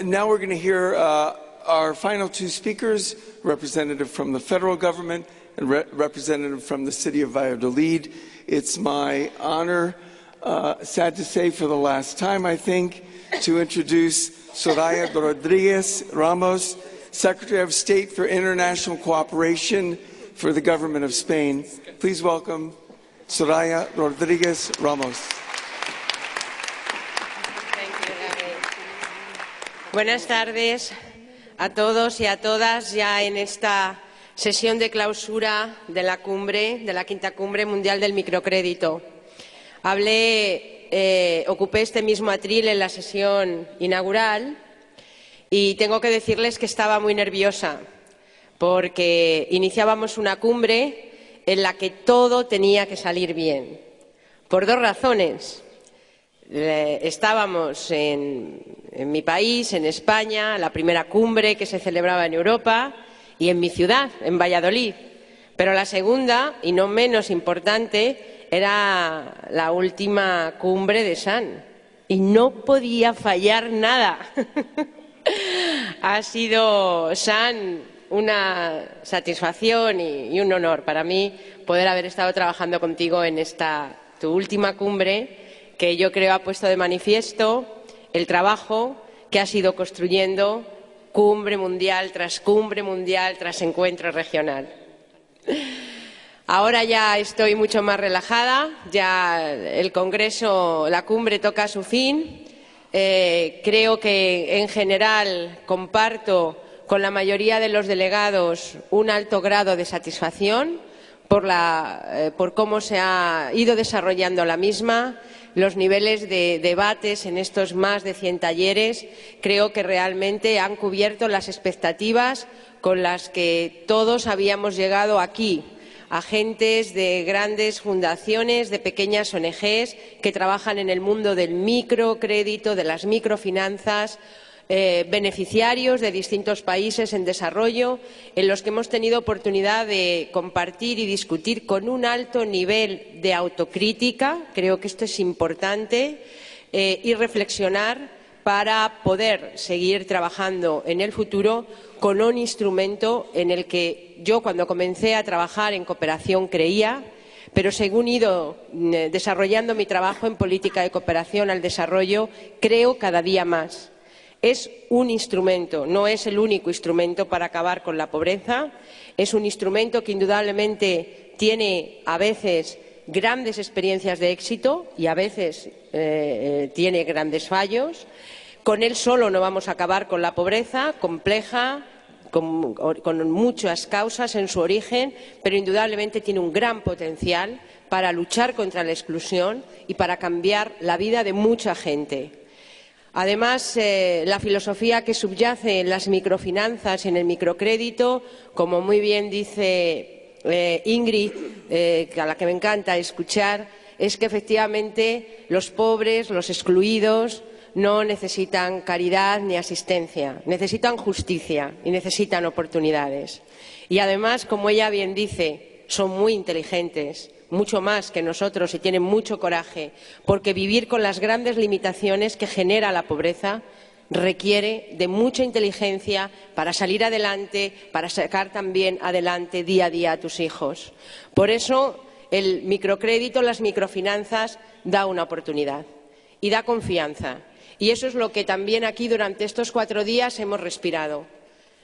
Now we're going to hear our final two speakers, representative from the federal government and representative from the city of Valladolid. It's my honor, sad to say for the last time, I think, to introduce Soraya Rodriguez Ramos, Secretary of State for International Cooperation for the government of Spain. Please welcome Soraya Rodriguez Ramos. Buenas tardes a todos y a todas, ya en esta sesión de clausura de la cumbre, de la quinta cumbre mundial del microcrédito. Ocupé este mismo atril en la sesión inaugural y tengo que decirles que estaba muy nerviosa porque iniciábamos una cumbre en la que todo tenía que salir bien, por dos razones. Estábamos en mi país, en España, la primera cumbre que se celebraba en Europa, y en mi ciudad, en Valladolid. Pero la segunda, y no menos importante, era la última cumbre de SAN. Y no podía fallar nada. Ha sido, SAN, una satisfacción y un honor para mí poder haber estado trabajando contigo en esta, tu última cumbre, que yo creo ha puesto de manifiesto el trabajo que has ido construyendo cumbre mundial tras encuentro regional. Ahora ya estoy mucho más relajada, ya el Congreso, la cumbre toca a su fin. Creo que en general comparto con la mayoría de los delegados un alto grado de satisfacción por cómo se ha ido desarrollando la misma. Los niveles de debates en estos más de 100 talleres creo que realmente han cubierto las expectativas con las que todos habíamos llegado aquí, agentes de grandes fundaciones, de pequeñas ONGs que trabajan en el mundo del microcrédito, de las microfinanzas, beneficiarios de distintos países en desarrollo, en los que hemos tenido oportunidad de compartir y discutir con un alto nivel de autocrítica, creo que esto es importante, y reflexionar para poder seguir trabajando en el futuro con un instrumento en el que yo, cuando comencé a trabajar en cooperación, creía, pero según he ido desarrollando mi trabajo en política de cooperación al desarrollo, creo cada día más. Es un instrumento, no es el único instrumento para acabar con la pobreza. Es un instrumento que indudablemente tiene a veces grandes experiencias de éxito y a veces tiene grandes fallos. Con él solo no vamos a acabar con la pobreza compleja, con muchas causas en su origen, pero indudablemente tiene un gran potencial para luchar contra la exclusión y para cambiar la vida de mucha gente. Además, la filosofía que subyace en las microfinanzas y en el microcrédito, como muy bien dice Ingrid, a la que me encanta escuchar, es que efectivamente los pobres, los excluidos, no necesitan caridad ni asistencia, necesitan justicia y necesitan oportunidades. Y además, como ella bien dice, son muy inteligentes, mucho más que nosotros, y tienen mucho coraje, porque vivir con las grandes limitaciones que genera la pobreza requiere de mucha inteligencia para salir adelante, para sacar también adelante día a día a tus hijos. Por eso el microcrédito, las microfinanzas, da una oportunidad y da confianza. Y eso es lo que también aquí durante estos 4 días hemos respirado.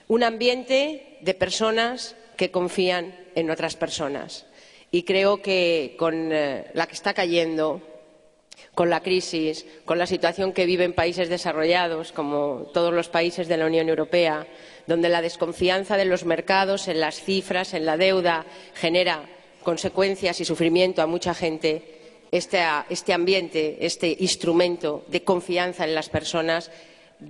Un ambiente de personas que confían en otras personas. Y creo que con la que está cayendo, con la crisis, con la situación que viven países desarrollados, como todos los países de la Unión Europea, donde la desconfianza de los mercados en las cifras, en la deuda, genera consecuencias y sufrimiento a mucha gente, este ambiente, este instrumento de confianza en las personas,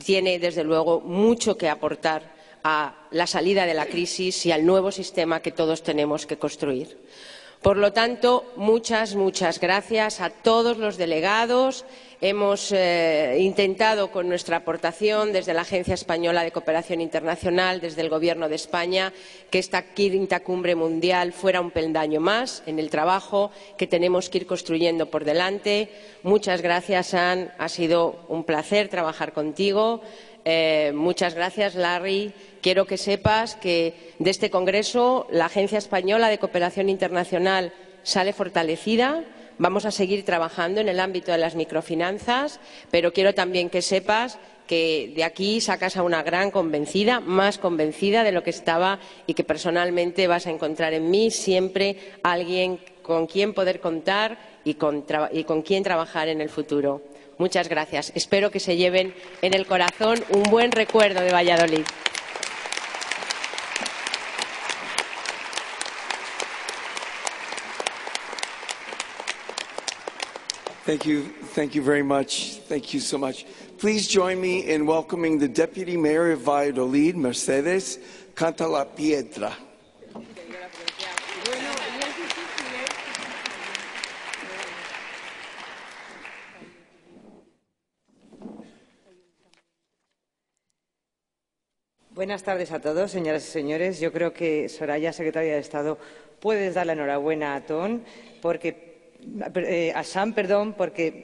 tiene desde luego mucho que aportar a la salida de la crisis y al nuevo sistema que todos tenemos que construir. Por lo tanto, muchas gracias a todos los delegados. Hemos intentado, con nuestra aportación desde la Agencia Española de Cooperación Internacional, desde el Gobierno de España, que esta quinta cumbre mundial fuera un peldaño más en el trabajo que tenemos que ir construyendo por delante. Muchas gracias, Anne. Ha sido un placer trabajar contigo. Muchas gracias, Larry. Quiero que sepas que de este Congreso la Agencia Española de Cooperación Internacional sale fortalecida. Vamos a seguir trabajando en el ámbito de las microfinanzas, pero quiero también que sepas que de aquí sacas a una gran convencida, más convencida de lo que estaba, y que personalmente vas a encontrar en mí siempre alguien con quien poder contar y con quien trabajar en el futuro. Muchas gracias. Espero que se lleven en el corazón un buen recuerdo de Valladolid. Thank you very much. Thank you so much. Please join me in welcoming the Deputy Mayor of Valladolid, Mercedes Cantalapiedra. Buenas tardes a todos, señoras y señores. Yo creo que Soraya, secretaria de Estado, puedes dar la enhorabuena a Sam, porque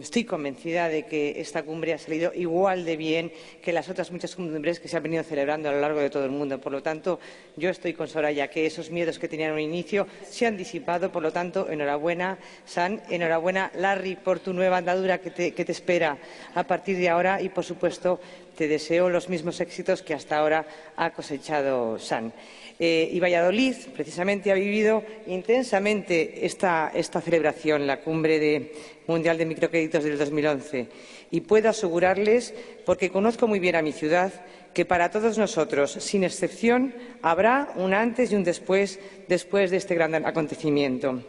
estoy convencida de que esta cumbre ha salido igual de bien que las otras muchas cumbres que se han venido celebrando a lo largo de todo el mundo. Por lo tanto, yo estoy con Soraya, que esos miedos que tenían un inicio se han disipado. Por lo tanto, enhorabuena, Sam, enhorabuena, Larry, por tu nueva andadura que te espera a partir de ahora, y, por supuesto, te deseo los mismos éxitos que hasta ahora ha cosechado Sam. Y Valladolid, precisamente, ha vivido intensamente esta celebración, la Cumbre Mundial de Microcréditos del 2011. Y puedo asegurarles, porque conozco muy bien a mi ciudad, que para todos nosotros, sin excepción, habrá un antes y un después de este gran acontecimiento.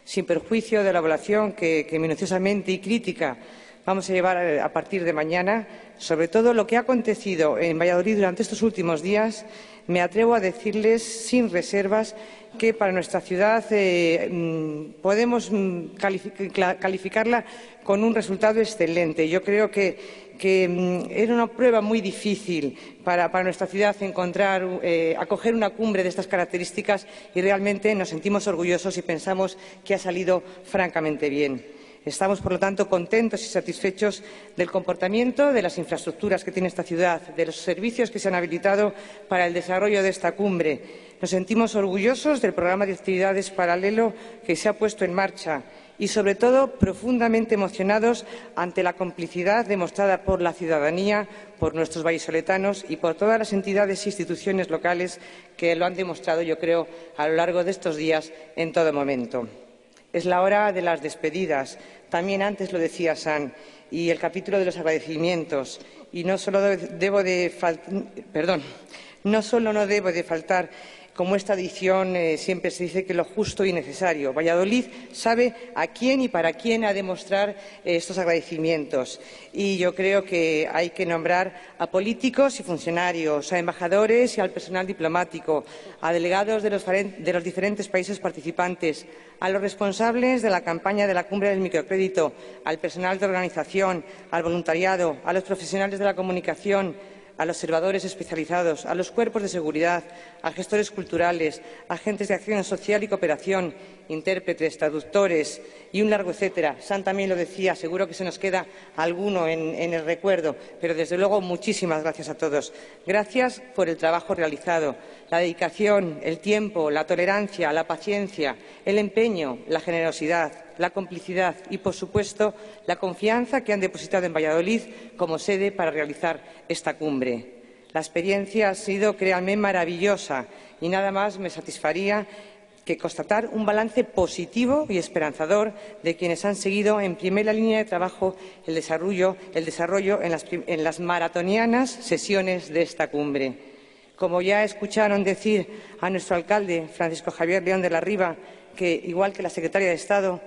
Sin perjuicio de la evaluación que minuciosamente y crítica vamos a llevar a partir de mañana, sobre todo lo que ha acontecido en Valladolid durante estos últimos días, me atrevo a decirles sin reservas que para nuestra ciudad podemos calificarla con un resultado excelente. Yo creo que era una prueba muy difícil para nuestra ciudad acoger una cumbre de estas características, y realmente nos sentimos orgullosos y pensamos que ha salido francamente bien. Estamos, por lo tanto, contentos y satisfechos del comportamiento, de las infraestructuras que tiene esta ciudad, de los servicios que se han habilitado para el desarrollo de esta cumbre. Nos sentimos orgullosos del programa de actividades paralelo que se ha puesto en marcha y, sobre todo, profundamente emocionados ante la complicidad demostrada por la ciudadanía, por nuestros vallisoletanos y por todas las entidades e instituciones locales que lo han demostrado, yo creo, a lo largo de estos días en todo momento. Es la hora de las despedidas. También antes lo decía Sam, y el capítulo de los agradecimientos. Y no solo no debo de faltar, como esta edición siempre se dice, que lo justo y necesario. Valladolid sabe a quién y para quién ha de mostrar estos agradecimientos. Y yo creo que hay que nombrar a políticos y funcionarios, a embajadores y al personal diplomático, a delegados de los diferentes países participantes, a los responsables de la campaña de la Cumbre del Microcrédito, al personal de organización, al voluntariado, a los profesionales de la comunicación, a los observadores especializados, a los cuerpos de seguridad, a gestores culturales, agentes de acción social y cooperación, intérpretes, traductores y un largo etcétera. Sam también lo decía, seguro que se nos queda alguno en el recuerdo, pero desde luego muchísimas gracias a todos. Gracias por el trabajo realizado, la dedicación, el tiempo, la tolerancia, la paciencia, el empeño, la generosidad, la complicidad y, por supuesto, la confianza que han depositado en Valladolid como sede para realizar esta cumbre. La experiencia ha sido, créanme, maravillosa, y nada más me satisfaría que constatar un balance positivo y esperanzador de quienes han seguido en primera línea de trabajo el desarrollo en las maratonianas sesiones de esta cumbre. Como ya escucharon decir a nuestro alcalde, Francisco Javier León de la Riva, que, igual que la secretaria de Estado,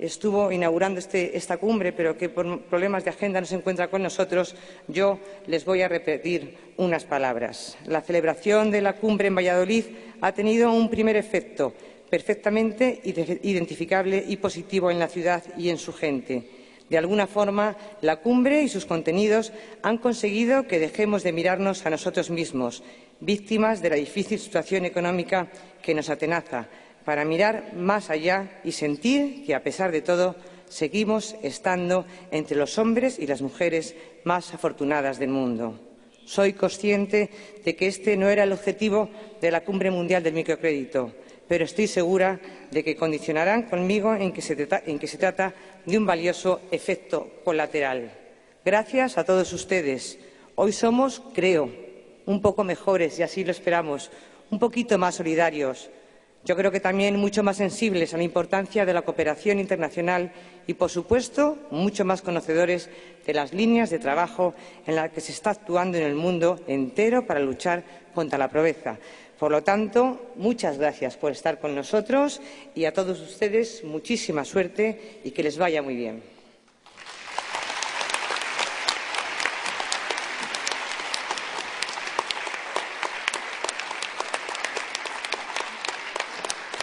estuvo inaugurando esta cumbre, pero que por problemas de agenda no se encuentra con nosotros, yo les voy a repetir unas palabras. La celebración de la cumbre en Valladolid ha tenido un primer efecto perfectamente identificable y positivo en la ciudad y en su gente. De alguna forma, la cumbre y sus contenidos han conseguido que dejemos de mirarnos a nosotros mismos, víctimas de la difícil situación económica que nos atenaza, para mirar más allá y sentir que, a pesar de todo, seguimos estando entre los hombres y las mujeres más afortunadas del mundo. Soy consciente de que este no era el objetivo de la Cumbre Mundial del Microcrédito, pero estoy segura de que condicionarán conmigo en que se trata de un valioso efecto colateral. Gracias a todos ustedes. Hoy somos, creo, un poco mejores, y así lo esperamos, un poquito más solidarios. Yo creo que también mucho más sensibles a la importancia de la cooperación internacional y, por supuesto, mucho más conocedores de las líneas de trabajo en las que se está actuando en el mundo entero para luchar contra la pobreza. Por lo tanto, muchas gracias por estar con nosotros y a todos ustedes muchísima suerte y que les vaya muy bien.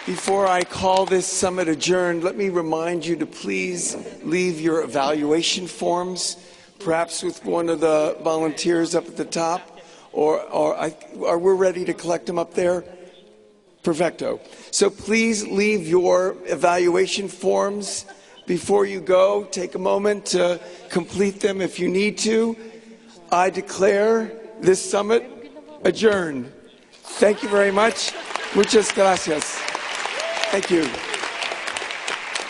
Before I call this summit adjourned, let me remind you to please leave your evaluation forms, perhaps with one of the volunteers up at the top, or are we ready to collect them up there? Perfecto. So please leave your evaluation forms before you go. Take a moment to complete them if you need to. I declare this summit adjourned. Thank you very much. Muchas gracias. Thank you.